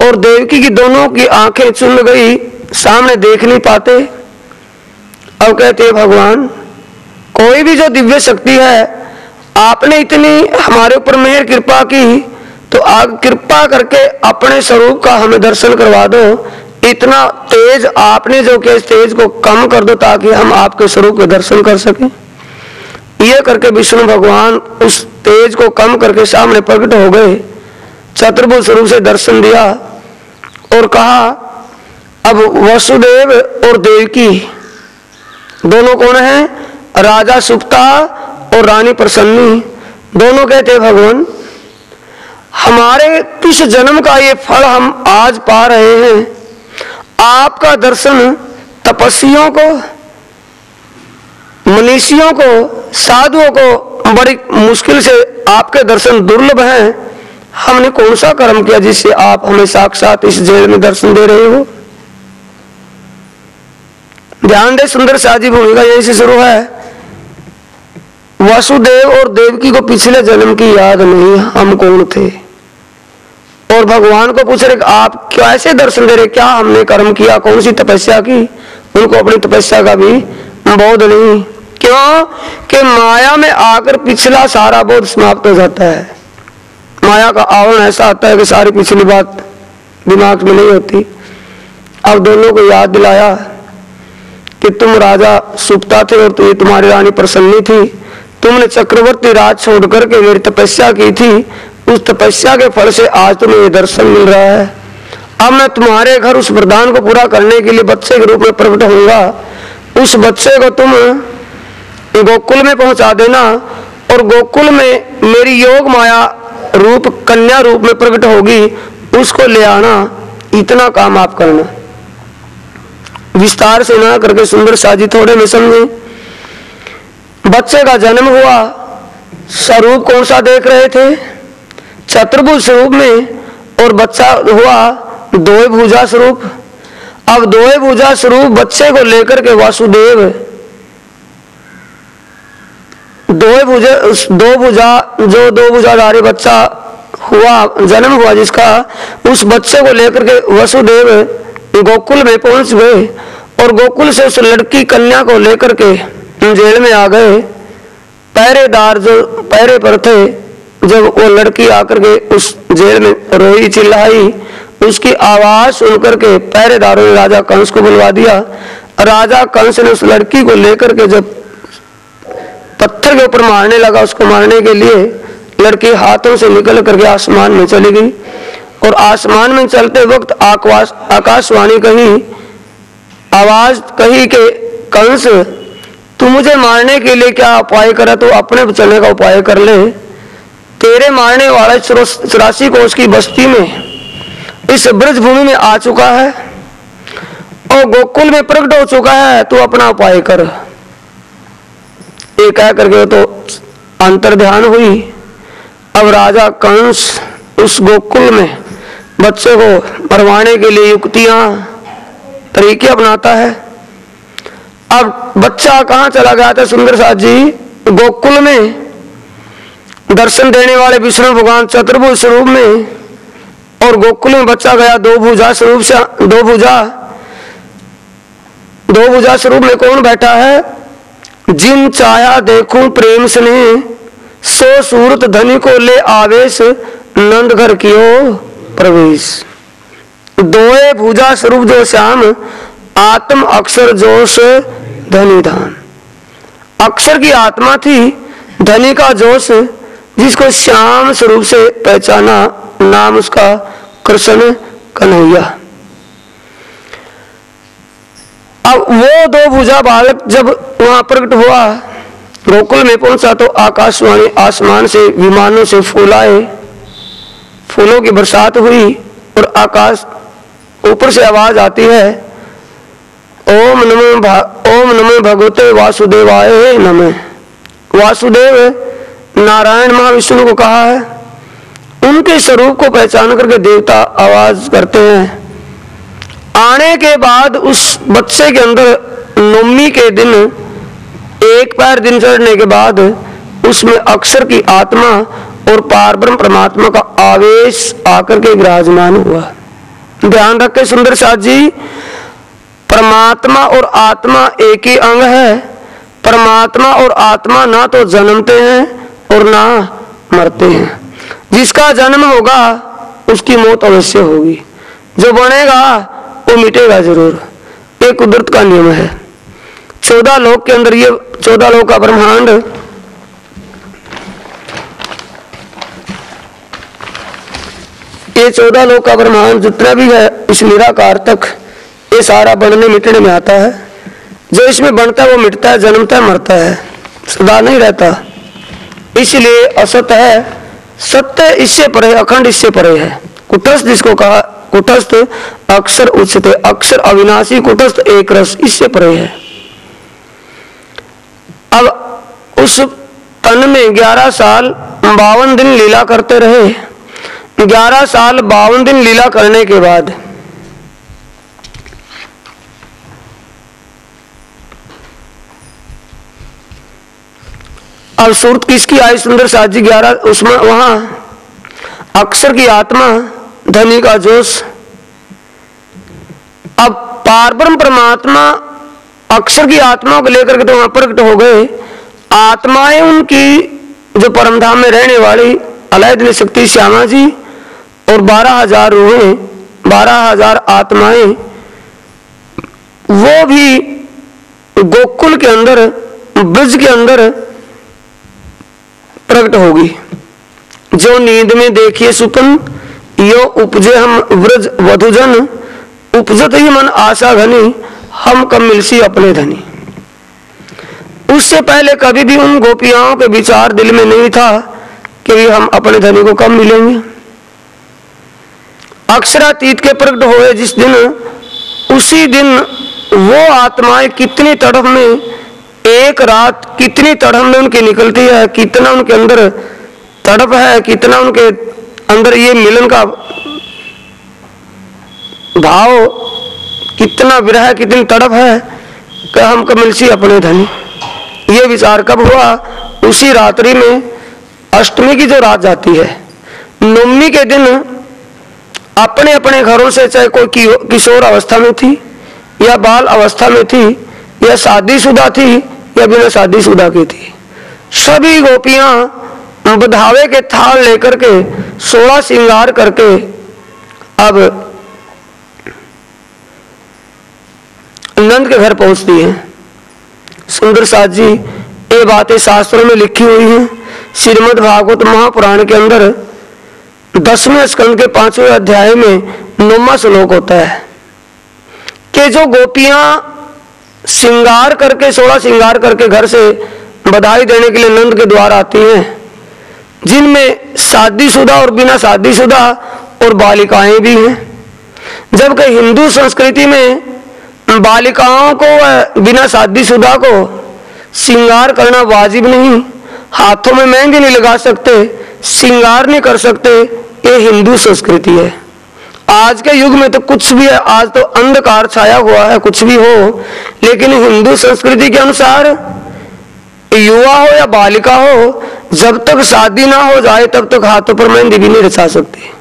और देवकी की दोनों की आंखें चुंद गई, सामने देख नहीं पाते। अब कहते हैं भगवान, कोई भी जो दिव्य शक्ति है, आपने इतनी हमारे ऊपर मेहर कृपा की, तो आग कृपा करके अपने स्वरूप का हमें दर्शन करवा दो। इतना तेज आपने जो किया, इस तेज को कम कर दो ताकि हम आपके स्वरूप के दर्शन कर सकें। ये करके विष्णु भगवान उस तेज को कम करके सामने प्रकट हो गए, चतुर्भुज स्वरूप से दर्शन दिया और कहा, अब वसुदेव और देवकी दोनों कौन है? राजा सुप्ता और रानी प्रसन्नी। दोनों कहते भगवान, हमारे किस जन्म का ये फल हम आज पा रहे हैं। आपका दर्शन तपस्वियों को, मनीषियों को, साधुओं को बड़ी मुश्किल से आपके दर्शन दुर्लभ हैं, हमने कौन सा कर्म किया जिससे आप हमें साक्षात इस जेल में दर्शन दे रहे हो? ध्यान दे, सुंदर साजी भूमिका यहीं से शुरू है। वासुदेव और देवकी को पिछले जन्म की याद नहीं, हम कौन थे, और भगवान को पूछ रहे आप कैसे दर्शन दे रहे, क्या हमने कर्म किया, कौन सी तपस्या की? उनको अपनी तपस्या का भी बोध नहीं। क्यों कि माया में आकर पिछला सारा बोध समाप्त हो जाता है। माया का आवरण ऐसा आता है कि सारी पिछली बात दिमाग में नहीं होती। अब दोनों को याद दिलाया कि तुम राजा सुप्ता थे और तुम्हारी रानी प्रसन्नी थी, तुमने चक्रवर्ती राज छोड़ करके मेरी तपस्या की थी, उस तपस्या के फल से आज तुम्हें ये दर्शन मिल रहा है। अब मैं तुम्हारे घर उस वरदान को पूरा करने के लिए बच्चे के रूप में प्रकट होऊंगा। उस बच्चे को तुम गोकुल में पहुंचा देना और गोकुल में मेरी योग माया रूप कन्या रूप में प्रकट होगी, उसको ले आना। इतना काम आप करना, विस्तार से ना करके सुंदर साजी थोड़े में समझे। बच्चे का जन्म हुआ, स्वरूप कौन सा देख रहे थे? चतुर्भुज स्वरूप में, और बच्चा हुआ द्वयभुजा स्वरूप। अब द्वयभुजा स्वरूप बच्चे को लेकर के वासुदेव दो भुजाधारी बच्चा हुआ, जन्म हुआ जिसका, उस बच्चे को लेकर के वसुदेव गोकुल में पहुंच गए और गोकुल से उस लड़की कन्या को लेकर के जेल में आ गए। पहरेदार जो पहरे पर थे, जब वो लड़की आकर के उस जेल में रोई चिल्लाई, उसकी आवाज सुनकर के पहरेदारों ने राजा कंस को बुलवा दिया। राजा कंस ने उस लड़की को लेकर के जब पत्थर के ऊपर मारने लगा, उसको मारने के लिए लड़की हाथों से निकल करके आसमान में चली गई और आसमान में चलते वक्त आकाशवाणी कही, आवाज कही कि कंस तू मुझे मारने के लिए क्या उपाय करा, तो अपने बचने का उपाय कर ले। तेरे मारने वाले 84 कोस की बस्ती में इस ब्रज भूमि में आ चुका है और गोकुल में प्रकट हो चुका है, तू अपना उपाय कर। ये कह करके तो अंतर ध्यान हुई। अब राजा कंस उस गोकुल में बच्चे को मरवाने के लिए युक्तियां तरीके अपनाता है। अब बच्चा कहाँ चला गया था सुंदर साथ जी? गोकुल में दर्शन देने वाले विष्णु भगवान चतुर्भुज स्वरूप में, और गोकुल में बच्चा गया दो भुजा स्वरूप से। दो भुजा स्वरूप में कौन बैठा है? जिन चाया देखूं प्रेम स्नेह, सो सूरत धनी को ले आवेश, नंद घर कियो प्रवेश। दोए भुजा स्वरूप जो श्याम, आत्म अक्षर जोश धनी धान। अक्षर की आत्मा थी, धनी का जोश, जिसको श्याम स्वरूप से पहचाना, नाम उसका कृष्ण कन्हैया। अब वो दो भुजा बालक जब वहां प्रकट हुआ, गोकुल में पहुंचा तो आकाशवाणी आसमान से विमानों से फूल आए, फूलों की बरसात हुई और आकाश ऊपर से आवाज आती है, ओम नमो भगवते वासुदेवाय नमः। वासुदेव नारायण महाविष्णु को कहा है। उनके स्वरूप को पहचान करके देवता आवाज करते हैं। आने के बाद उस बच्चे के अंदर नवमी के दिन एक पैर दिन चढ़ने के बाद उसमें अक्षर की आत्मा और पारब्रह्म परमात्मा का आवेश आकर के विराजमान हुआ। ध्यान रखें सुंदर साथ जी, परमात्मा और आत्मा एक ही अंग है। परमात्मा और आत्मा ना तो जन्मते हैं और ना मरते हैं। जिसका जन्म होगा उसकी मौत अवश्य होगी, जो बनेगा वो मिटेगा जरूर। ये कुदरत का नियम है। 14 लोक के अंदर, ये 14 लोक का ब्रह्मांड, ये 14 लोक का ब्रह्मांड जितना भी है इस निराकार तक ये सारा बनने मिटने में आता है। जो इसमें बनता है वो मिटता है, जन्मता है, मरता है, सदा नहीं रहता। इसलिए असत है, सत्य इससे परे, अखंड इससे परे है। कुटस्थ जिसको कहा, कुटस्थ अक्षर उच्चते, अक्षर अविनाशी, कुटस्थ एक रस, इससे परे है। अब उस तन में 11 साल 52 दिन लीला करते रहे। 11 साल 52 दिन लीला करने के बाद अब सूरत किसकी आई सुंदर साथ जी? 11 उसमें वहां अक्षर की आत्मा, धनी का जोश। अब पारब्रह्म परमात्मा अक्षर की आत्मा को लेकर के तो वहां प्रकट हो गए। आत्माएं उनकी जो परमधाम में रहने वाली अलैद शक्ति श्यामा जी और 12,000 रूहें, 12,000 आत्माएं, वो भी गोकुल के अंदर, ब्रज के अंदर प्रकट होगी। जो नींद में देखिए सुपन, यो उपजे हम व्रज वधुजन, उपजत ही मन आशा घनी, हम कब मिलसी अपने धनी। उससे पहले कभी भी उन गोपियाओं के विचार दिल में नहीं था कि हम अपने धनी को कब मिलेंगे। अक्षरातीत के प्रकट हुए जिस दिन, उसी दिन वो आत्माएं कितनी तड़प में, एक रात कितनी तड़प में उनकी निकलती है, कितना उनके अंदर तड़प है, कितना उनके अंदर ये मिलन का भाव, कितना विरह, कितनी तड़प है कि हम कब मिलसी अपने धनी। ये विचार कब हुआ? उसी रात्रि में, अष्टमी की जो रात जाती है, नवमी के दिन अपने अपने घरों से, चाहे कोई किशोर अवस्था में थी या बाल अवस्था में थी या शादीशुदा थी या बिना शादीशुदा की थी, सभी गोपियां बधावे के थाल लेकर के 16 श्रृंगार करके अब नंद के घर पहुंचती हैं। सुंदर साथ जी ये बातें शास्त्रों में लिखी हुई हैं। श्रीमद् भागवत महापुराण के अंदर 10वें स्कंद के 5वें अध्याय में 9वां श्लोक होता है कि जो गोपियां श्रृंगार करके, 16 श्रृंगार करके घर से बधाई देने के लिए नंद के द्वार आती हैं, जिनमें शादीशुदा और बिना शादीशुदा और बालिकाएं भी हैं। जबकि हिंदू संस्कृति में बालिकाओं को, बिना शादीशुदा को श्रृंगार करना वाजिब नहीं, हाथों में मेहंदी नहीं लगा सकते, श्रृंगार नहीं कर सकते, ये हिंदू संस्कृति है। आज के युग में तो कुछ भी है, आज तो अंधकार छाया हुआ है, कुछ भी हो, लेकिन हिंदू संस्कृति के अनुसार युवा हो या बालिका हो, जब तक शादी ना हो जाए तब तक हाथों पर मेहंदी भी नहीं रचा सकती।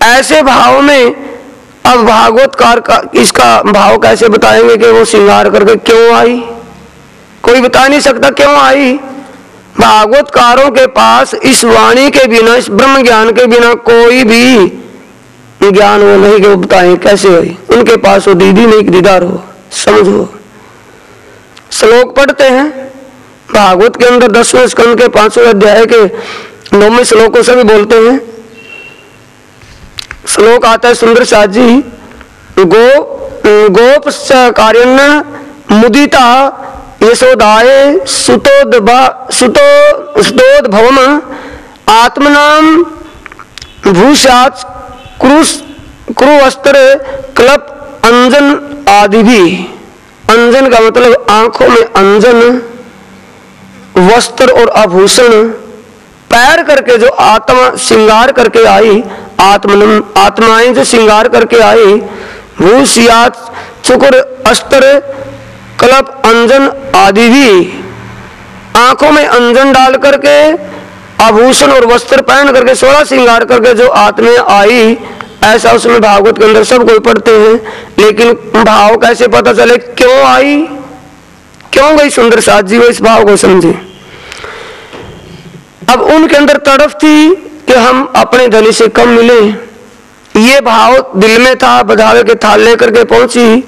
ऐसे भाव में अब भागवतकार का इसका भाव कैसे बताएंगे कि वो श्रृंगार करके क्यों आई? कोई बता नहीं सकता क्यों आई। भागवतकारों के पास इस वाणी के बिना, इस ब्रह्म ज्ञान के बिना कोई भी ज्ञान वो नहीं कि वो बताएं कैसे आई। उनके पास वो दीदी नहीं, दीदार हो, समझ हो। श्लोक पढ़ते हैं भागवत के अंदर 10वें स्कंद के 5वें अध्याय के 9वें श्लोकों से भी बोलते हैं। श्लोक आता है सुंदर साथ जी, गोप कार्यन्न मुदिता यशोदाये सुतोद्भवम आत्मनाम भूषाच कुरुवस्त्र क्लप अंजन आदि भी। अंजन का मतलब आंखों में अंजन, वस्त्र और आभूषण, पैर करके जो आत्मा श्रृंगार करके आई, आत्माएं जो श्रृंगार करके आई, भूषियात चुकुर अस्त्र कलप अंजन आदि भी। आंखों में अंजन डाल करके, आभूषण और वस्त्र पहन करके, 16 श्रृंगार करके जो आत्माएं आई, ऐसा उसमें भागवत के अंदर सब कोई पढ़ते हैं। लेकिन भाव कैसे पता चले क्यों आई, क्यों गई सुंदर साथ जी, वो इस भाव को समझे। अब उनके अंदर तड़फ थी कि हम अपने धनी से कम मिले, ये भाव दिल में था। बधावे के थाल लेकर के पहुंची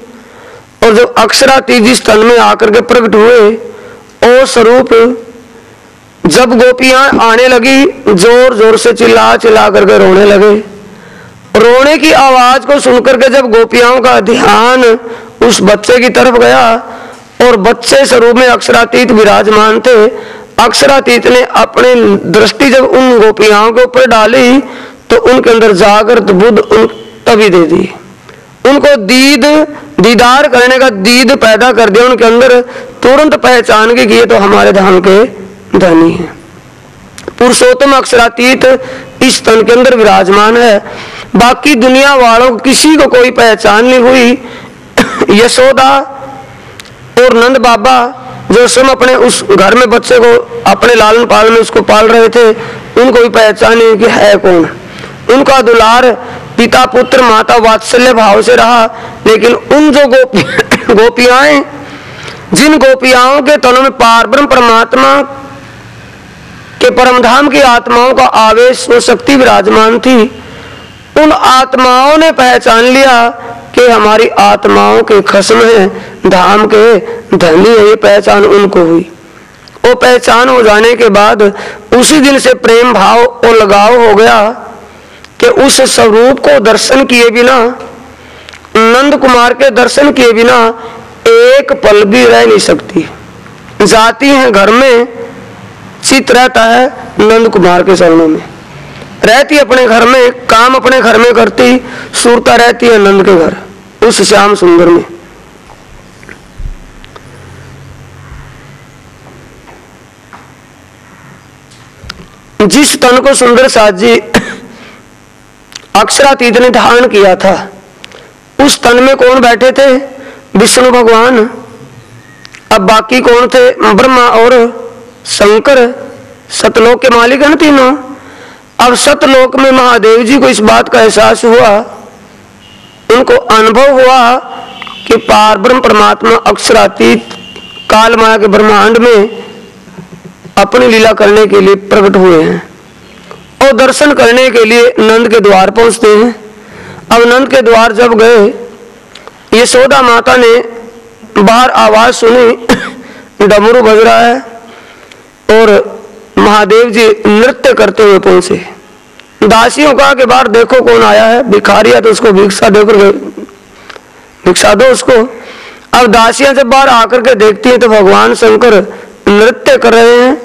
और जब अक्षरातीत जिस तन में आकर के प्रकट हुए, ओ स्वरूप, जब गोपियां आने लगी, जोर जोर से चिल्ला चिल्ला करके रोने लगे। रोने की आवाज को सुनकर के जब गोपियाओं का ध्यान उस बच्चे की तरफ गया और बच्चे स्वरूप में अक्षरातीत विराजमान थे, अक्षरातीत ने अपनी दृष्टि जब उन गोपियाओं के ऊपर डाली तो उनके अंदर जागृत बुद्ध तभी दे दी। उनको दीदार करने का दीद पैदा कर दिया उनके अंदर। तुरंत पहचान के किए तो हमारे धाम के धनी हैं। पुरुषोत्तम अक्षरातीत इस तन के अंदर विराजमान है। बाकी दुनिया वालों को किसी को कोई पहचान नहीं हुई। यशोदा और नंद बाबा जो स्वयं अपने उस घर में बच्चे को अपने लालन पालन में उसको पाल रहे थे, उनको भी पहचान नहीं कि है कौन। उनका दुलार पिता पुत्र माता वात्सल्य भाव से रहा, लेकिन उन जो गोपियाएं, जिन गोपियाओं के तनों में पारब्रह्म परमात्मा के परमधाम की आत्माओं का आवेश व शक्ति विराजमान थी, उन आत्माओं ने पहचान लिया कि हमारी आत्माओं के खस्म है, धाम के धनी है। ये पहचान उनको हुई। वो पहचान हो जाने के बाद उसी दिन से प्रेम भाव और लगाव हो गया कि उस स्वरूप को दर्शन किए बिना, नंद कुमार के दर्शन किए बिना एक पल भी रह नहीं सकती। जाती है घर में, चित रहता है नंद कुमार के चरणों में, रहती अपने घर में, काम अपने घर में करती, सुरता रहती है नंद के घर, उस श्याम सुंदर में। जिस तन को सुंदर साथ जी अक्षरातीत ने धारण किया था, उस तन में कौन बैठे थे? विष्णु भगवान। अब बाकी कौन थे? ब्रह्मा और शंकर, सतलोक के मालिक हैं तीनों। अब सतलोक में महादेव जी को इस बात का एहसास हुआ, उनको अनुभव हुआ कि पारब्रह्म परमात्मा अक्षरातीत काल माया के ब्रह्मांड में अपनी लीला करने के लिए प्रकट हुए हैं और दर्शन करने के लिए नंद के द्वार पहुंचते हैं। अब नंद के द्वार जब गए, यशोदा माता ने बाहर आवाज सुनी, डमरू बज रहा है और महादेव जी नृत्य करते हुए पहुंचे। दासियों कहा कि बाहर देखो कौन आया है, भिखारी है तो उसको भिक्षा देकर भिक्षा दो उसको। अब दासियां जब बाहर आकर के देखती हैं तो भगवान शंकर नृत्य कर रहे हैं,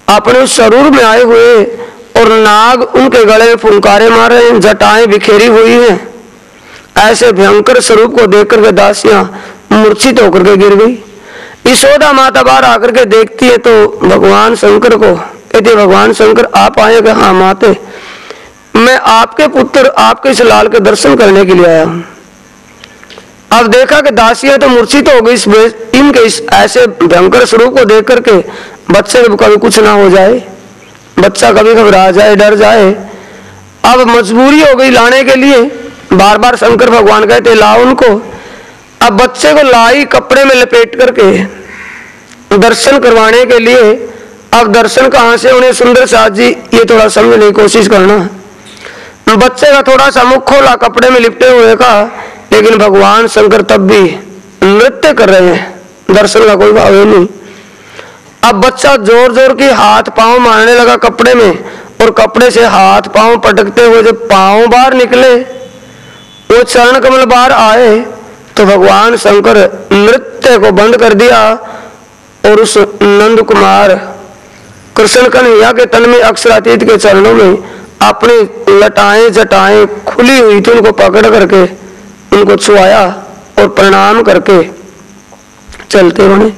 अपने उस स्वरूप में आए हुए, और नाग उनके गले में फुंकारे मार रहे हैं, जटाएं बिखेरी हुई हैं। ऐसे भयंकर स्वरूप को देख करके दासियां मूर्छित होकर के गिर गई। यशोदा माता बाहर आकर के देखती है तो भगवान शंकर को कहती, भगवान शंकर आप आए? कि हाँ माते, मैं आपके पुत्र आपके इस लाल के दर्शन करने के लिए आया हूं। अब देखा कि दासियां तो मूर्छित हो गई इनके इस ऐसे भयंकर स्वरूप को देख करके। बच्चे को कभी कुछ ना हो जाए, बच्चा कभी घबरा जाए, डर जाए। अब मजबूरी हो गई लाने के लिए, बार बार शंकर भगवान कहते लाओ उनको। अब बच्चे को लाई कपड़े में लपेट करके दर्शन करवाने के लिए। अब दर्शन कहां से उन्हें? सुंदर साथ जी ये थोड़ा समझने की कोशिश करना। बच्चे का थोड़ा सा मुख खोला कपड़े में लिपटे हुए का, लेकिन भगवान शंकर तब भी नृत्य कर रहे हैं, दर्शन का कोई भाव नहीं। अब बच्चा जोर जोर की हाथ पांव मारने लगा कपड़े में, और कपड़े से हाथ पांव पटकते हुए जब पांव बाहर निकले, वो चरण कमल बाहर आए, तो भगवान शंकर नृत्य को बंद कर दिया और उस नंद कुमार कृष्ण कन्हैया के तन में अक्षरातीत के चरणों में अपनी लटाएं जटाएं खुली हुई थी, उनको पकड़ करके उनको छुआया और प्रणाम करके चलते बने।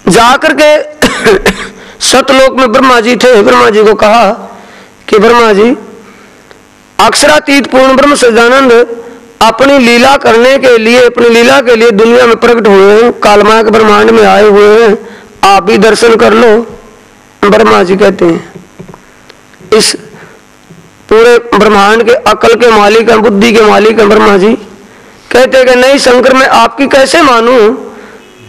जाकर के सतलोक में ब्रह्मा जी थे, ब्रह्मा जी को कहा कि ब्रह्मा जी, अक्षरातीत पूर्ण ब्रह्म सच्चिदानंद अपनी लीला करने के लिए, अपनी लीला के लिए दुनिया में प्रकट हुए हैं, कालमाया के ब्रह्मांड में आए हुए हैं, आप भी दर्शन कर लो। ब्रह्मा जी कहते हैं इस पूरे ब्रह्मांड के अकल के मालिक हैं, बुद्धि के मालिक हैं ब्रह्मा जी। कहते हैं कि नहीं शंकर, मैं आपकी कैसे मानूं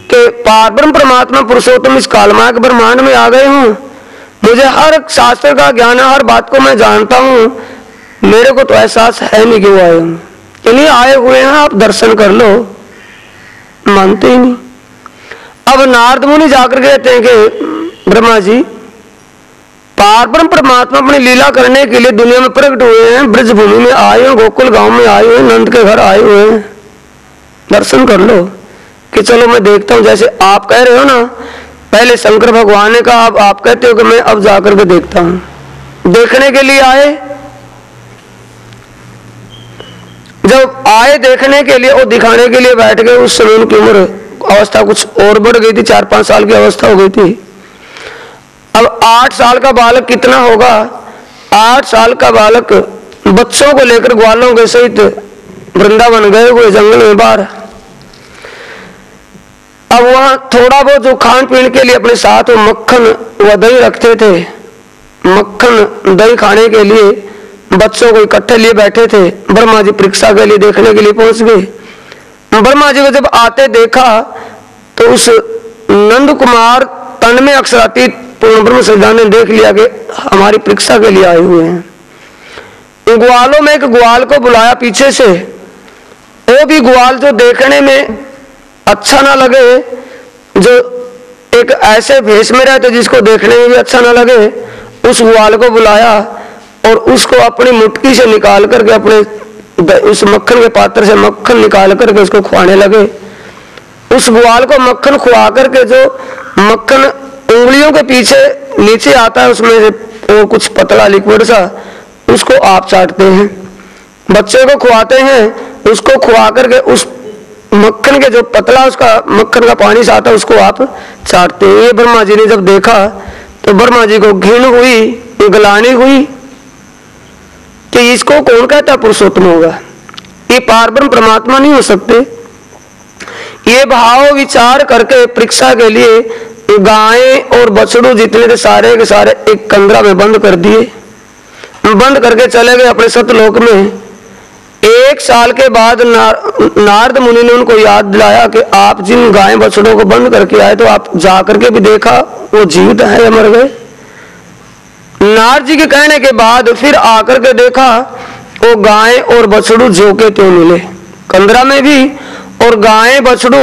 कि पारब्रह्म परमात्मा पुरुषोत्तम इस कालमाया के ब्रह्मांड में आ गए हूं। मुझे हर शास्त्र का ज्ञान है, हर बात को मैं जानता हूं, मेरे को तो एहसास है नहीं कि वो आए हूं। नहीं आए हुए हैं, आप दर्शन कर लो। मानते ही नहीं। अब नारद मुनि जाकर कहते हैं कि ब्रह्मा जी, पारब्रह्म परमात्मा अपनी लीला करने के लिए दुनिया में प्रकट हुए हैं, ब्रज भूमि में आए हैं, गोकुल गांव में आए हुए हैं, नंद के घर आए हुए हैं, दर्शन कर लो। कि चलो मैं देखता हूं, जैसे आप कह रहे हो ना, पहले शंकर भगवान ने कहा, अब आप कहते हो कि मैं अब जाकर के देखता हूं। देखने के लिए आए, जब आए देखने के लिए और दिखाने के लिए बैठ गए, उस समय उनकी उम्र अवस्था कुछ और बढ़ गई थी, 4-5 साल की अवस्था हो गई थी। अब 8 साल का बालक कितना होगा? 8 साल का बालक बच्चों को लेकर ग्वालों के सहित वृंदावन गए हुए जंगल में बाहर। अब वहां थोड़ा बहुत जो खान पीने के लिए अपने साथ वो मक्खन व दही रखते थे, मक्खन दही खाने के लिए बच्चों को इकट्ठे लिए बैठे थे। ब्रह्मा जी परीक्षा के लिए देखने के लिए पहुंच गए। ब्रह्मा जी को जब आते देखा तो उस नंद कुमार तन में अक्षरातीत पूर्ण ब्रह्म सज्जान ने देख लिया कि हमारी परीक्षा के लिए आए हुए हैं। ग्वालों में एक ग्वाल को बुलाया पीछे से। वो भी ग्वाल जो देखने में अच्छा ना लगे, जो एक ऐसे भेष में रहते जिसको देखने में भी अच्छा ना लगे, उस ग्वाल को बुलाया और उसको अपनी मुट्ठी से निकाल करके अपने उस मक्खन के पात्र से मक्खन निकाल करके उसको खुआने लगे। उस ग्वाल को मक्खन खुआ करके जो मक्खन उंगलियों के पीछे नीचे आता है उसमें से वो कुछ पतला लिक्विड सा, उसको आप चाटते हैं। बच्चे को खुआते हैं, उसको खुआ करके उस मक्खन के जो पतला उसका मक्खन का पानी सा आता है उसको आप चाटते हैं। ये ब्रह्मा जी ने जब देखा तो ब्रह्मा जी को घृण हुई, ग्लानि हुई कि इसको कौन कहता पुरुषोत्तम होगा? ये पारब्रह्म परमात्मा नहीं हो सकते। ये भाव विचार करके परीक्षा के लिए गायें और बछड़ू जितने थे सारे के सारे एक कंदरा में बंद कर दिए, बंद करके चले गए अपने सतलोक में। 1 साल के बाद नारद मुनि ने उनको याद दिलाया कि आप जिन गाय बछड़ों को बंद करके आए तो आप जा करके भी देखा वो जीवित है या मर गए? नारद जी के कहने के बाद फिर आकर के देखा वो गाय और बछड़ू जो के त्यों मिले कंदरा में भी, और गाय बछड़ू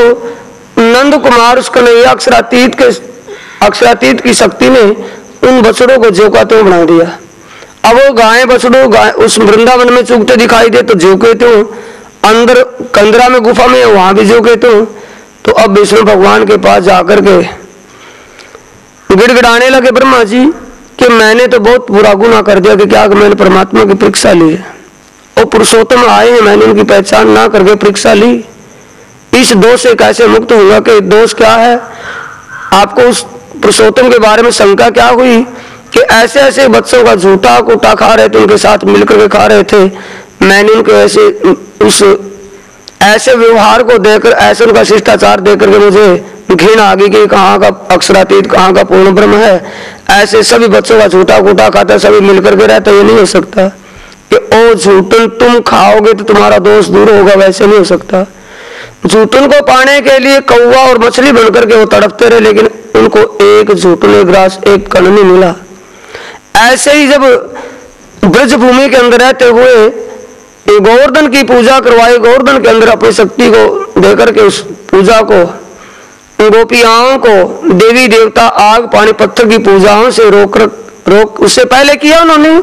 नंद कुमार उस कन्हैया अक्षरातीत की शक्ति ने उन बछड़ों को जो का त्यों बना दिया। अब वो गाय बछड़ू उस वृंदावन में चुगते दिखाई दे तो जो के त्यों, अंदर कंदरा में गुफा में वहां भी जो के त्यों। तो अब विष्णु भगवान के पास जाकर के गिड़गिड़ाने लगे ब्रह्मा जी कि मैंने तो बहुत बुरा गुनाह कर दिया कि क्या मैंने परमात्मा की परीक्षा ली है, और पुरुषोत्तम आए हैं, मैंने उनकी पहचान ना करके परीक्षा ली। इस दोष से कैसे मुक्त होगा? कि दोष क्या है? आपको उस पुरुषोत्तम के बारे में शंका क्या हुई कि ऐसे ऐसे बच्चों का झूठा कूटा खा रहे थे, उनके साथ मिलकर के खा रहे थे, मैंने उनके ऐसे उस ऐसे व्यवहार को देखकर, ऐसे उनका शिष्टाचार देखकर के मुझे घृणा आ गई कि कहाँ का अक्षरातीत कहाँ का पूर्ण ब्रह्म है। ऐसे सभी बच्चों का झूठा कूटा खाता सभी मिलकर के रहता, ये नहीं हो सकता कि ओ झूठन तुम खाओगे तो तुम्हारा दोष दूर होगा, वैसे नहीं हो सकता। झूठन को पाने के लिए कौवा और मछली बनकर के वो तड़पते रहे, लेकिन उनको एक झूठन एक ग्रास एक कण नहीं मिला। ऐसे ही जब ब्रज भूमि के अंदर रहते हुए गोवर्धन की पूजा करवाई, गोवर्धन के अंदर अपनी शक्ति को देकर के उस पूजा को गोपियाओं को देवी देवता आग पानी पत्थर की पूजाओं से रोक उससे पहले किया उन्होंने,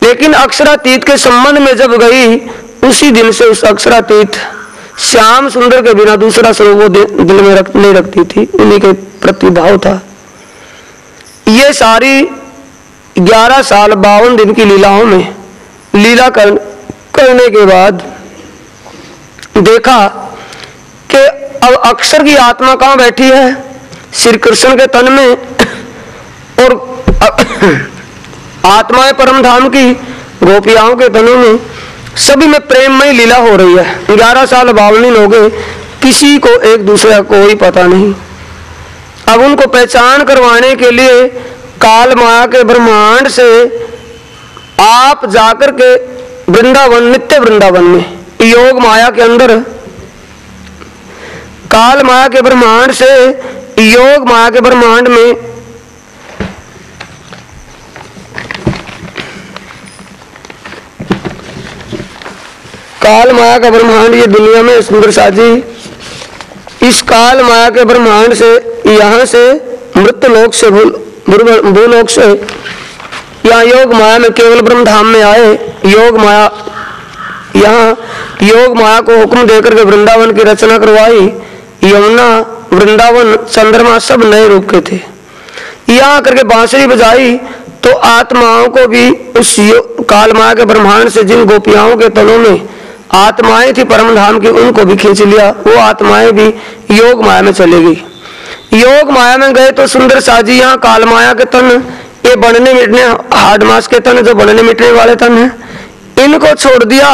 लेकिन अक्षरातीत के संबंध में जब गई उसी दिन से उस अक्षरातीत श्याम सुंदर के बिना दूसरा स्वरूप वो दिल में नहीं रखती थी, उन्हीं के प्रति भाव था। ये सारी 11 साल 52 दिन की लीलाओं में लीला करने के बाद देखा कि अब अक्षर की आत्मा कहाँ बैठी है? श्री कृष्ण के तन में, और आत्माएं परम धाम की गोपियाओं के तनों में, सभी में प्रेममय लीला हो रही है। 11 साल 52 दिन हो गए, किसी को एक दूसरे का कोई पता नहीं। अब उनको पहचान करवाने के लिए काल माया के ब्रह्मांड से आप जाकर के वृंदावन, नित्य वृंदावन में योग माया के अंदर, काल माया के ब्रह्मांड से योग माया के ब्रह्मांड में काल माया का ब्रह्मांड ये दुनिया में सुंदर साजी, इस काल माया के ब्रह्मांड से यहाँ से मृत लोक से भूलोक से यहाँ योग माया में केवल ब्रह्म धाम में आए। योग माया, यहाँ योग माया को हुक्म देकर के वृंदावन की रचना करवाई। यमुना, वृंदावन, चंद्रमा सब नए रूप के थे। यहाँ आकर के बांसुरी बजाई तो आत्माओं को भी उस काल माया के ब्रह्मांड से जिन गोपियाओं के तनों में आत्माएं थी परम धाम की, उनको भी खींच लिया। वो आत्माएं भी योग माया में चली गई। योग माया में गए तो सुंदर साजी यहाँ काल माया के तन, ये बनने मिटने हाड मास के तन, जो बनने मिटने वाले तन है, इनको छोड़ दिया।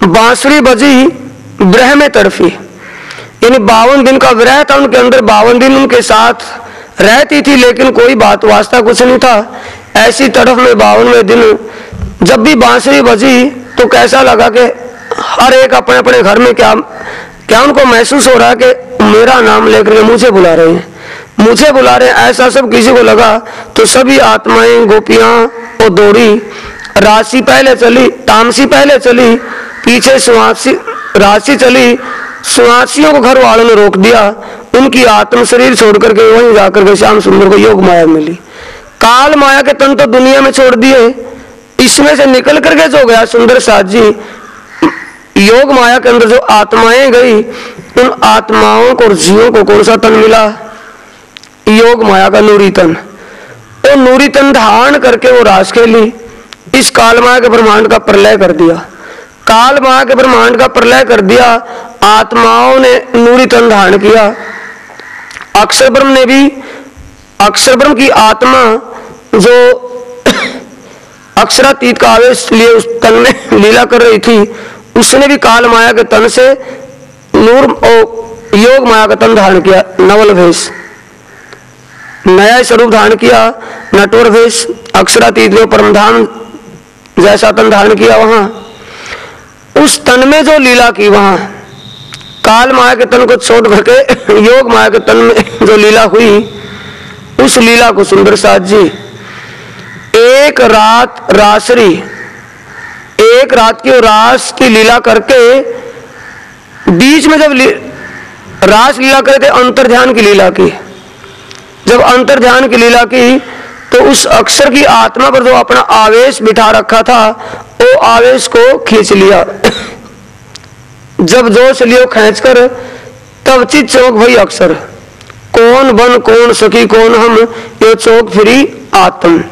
बांसुरी बजी विरह में तड़फी, यानी 52 दिन का विरह था उनके अंदर, 52 दिन उनके साथ रहती थी लेकिन कोई बात वास्ता कुछ नहीं था। ऐसी तड़फ में 52वें दिन जब भी बांसुरी बजी तो कैसा लगा कि हर एक अपने अपने घर में क्या क्या उनको महसूस हो रहा है कि मेरा नाम लेकर मुझे बुला रहे हैं, मुझे बुला रहे हैं, ऐसा सब किसी को लगा। तो सभी आत्माएं गोपियां वो दौड़ी, राशि पहले चली, तामसी पहले चली, पीछे सुहासी राशि चली। सुहासियों को घर वालों ने रोक दिया, उनकी आत्म शरीर छोड़ करके वहीं जाकर के श्याम सुंदर को योग माया मिली। काल माया के तन तो दुनिया में छोड़ दिए, इसमें से निकल करके जो गया सुंदर साथ जी, योग माया के अंदर जो आत्माएं गई, उन आत्माओं को और जीवों को कौन सा तन मिला? योग माया का नूरी तन। तो नूरी तन धारण करके वो रास खेली, इस काल माया के ब्रह्मांड का प्रलय कर दिया, काल माया के ब्रह्मांड का प्रलय कर दिया। आत्माओं ने नूरी तन धारण किया। अक्षर ब्रह्म ने भी, अक्षर ब्रह्म की आत्मा जो अक्षरातीत का आवेश लिए उस तन में लीला कर रही थी, उसने भी काल माया के तन से नूर और योग माया का तन धारण किया, नवल भेष, नया स्वरूप धारण किया, नटवर भेष, अक्षरातीत में परमधाम जैसा तन धारण किया। वहां उस तन में जो लीला की, वहां काल माया के तन को छोड़ करके योग माया के तन में जो लीला हुई, उस लीला को सुंदर साथ जी एक रात रासरी, एक रात की रास की लीला करके, बीच में जब रास लीला करे थे अंतर ध्यान की लीला की, जब अंतर ध्यान की लीला की तो उस अक्षर की आत्मा पर जो अपना आवेश बिठा रखा था, वो आवेश को खींच लिया। जब जोश लियो खींच कर, तब चित चौक भई अक्षर, कौन बन कौन सखी कौन हम, ये चौक फिरी आत्म।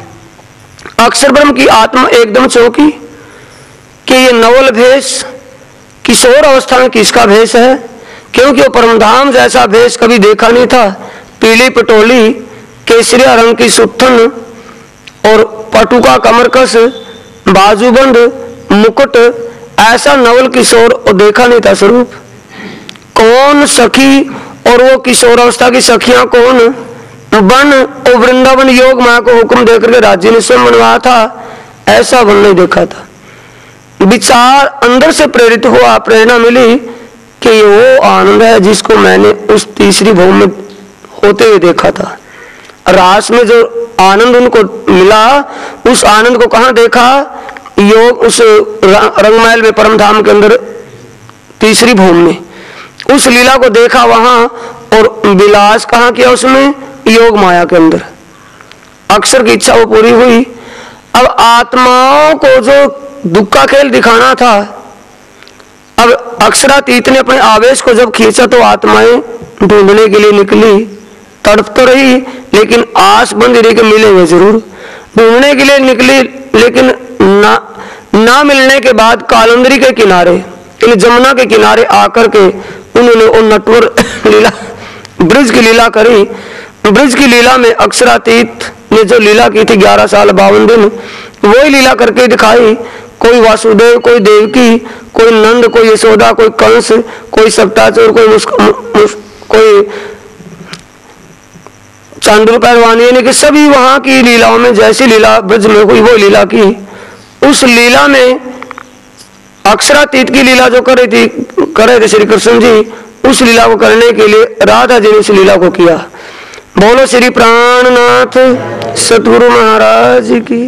अक्षर ब्रह्म की आत्मा एकदम चौकी कि ये नवल भेष किशोर अवस्था में किसका भेष है, क्योंकि वो परमधाम जैसा भेष कभी देखा नहीं था। पीली पटोली, केसरिया रंग की सुत्थन और पटुका कमरकस, बाजूबंद, मुकुट, ऐसा नवल किशोर और देखा नहीं था स्वरूप। कौन सखी, और वो किशोर अवस्था की सखियां कौन? बन और वृंदावन योग माया को हुक्म देकर के राज्य ने स्वयं बनवाया था, ऐसा वन नहीं देखा था। विचार अंदर से प्रेरित हुआ, प्रेरणा मिली कि ये वो आनंद है जिसको मैंने उस तीसरी भूमि में होते हुए देखा था। रास में जो आनंद उनको मिला, उस आनंद को कहाँ देखा? योग उस रंगमहल में परमधाम के अंदर तीसरी भूमि में उस लीला को देखा वहां, और विलास कहाँ किया उसमें? योग माया के अंदर। अक्षर की इच्छा वो पूरी हुई। अब आत्माओं को जो दुख का खेल दिखाना था, अब अक्षरातीत ने अपने आवेश को जब खींचा तो आत्माएं ढूंढने के लिए निकली, तड़प तो रही लेकिन आस बंद रही कि मिलेंगे जरूर। ढूंढने के लिए निकली लेकिन ना मिलने के बाद कालंदरी के किनारे, जमुना के किनारे आकर के उन्होंने वो नटवर लीला, ब्रज की लीला करी। ब्रज की लीला में अक्षरातीत ने जो लीला की थी 11 साल 52 दिन, वही लीला करके दिखाई। कोई वासुदेव, कोई देवकी, कोई नंद, कोई यशोदा, कोई कंस, कोई सप्ताचोर, कोई चांडुल पहलवानी, यानी कि सभी वहां की लीलाओं में जैसी लीला ब्रज में हुई वो लीला की। उस लीला में अक्षरातीत की लीला जो कर रहे थे श्री कृष्ण जी, उस लीला को करने के लिए राधा जी ने उस लीला को किया। बोलो श्री प्राणनाथ सतगुरु महाराज की।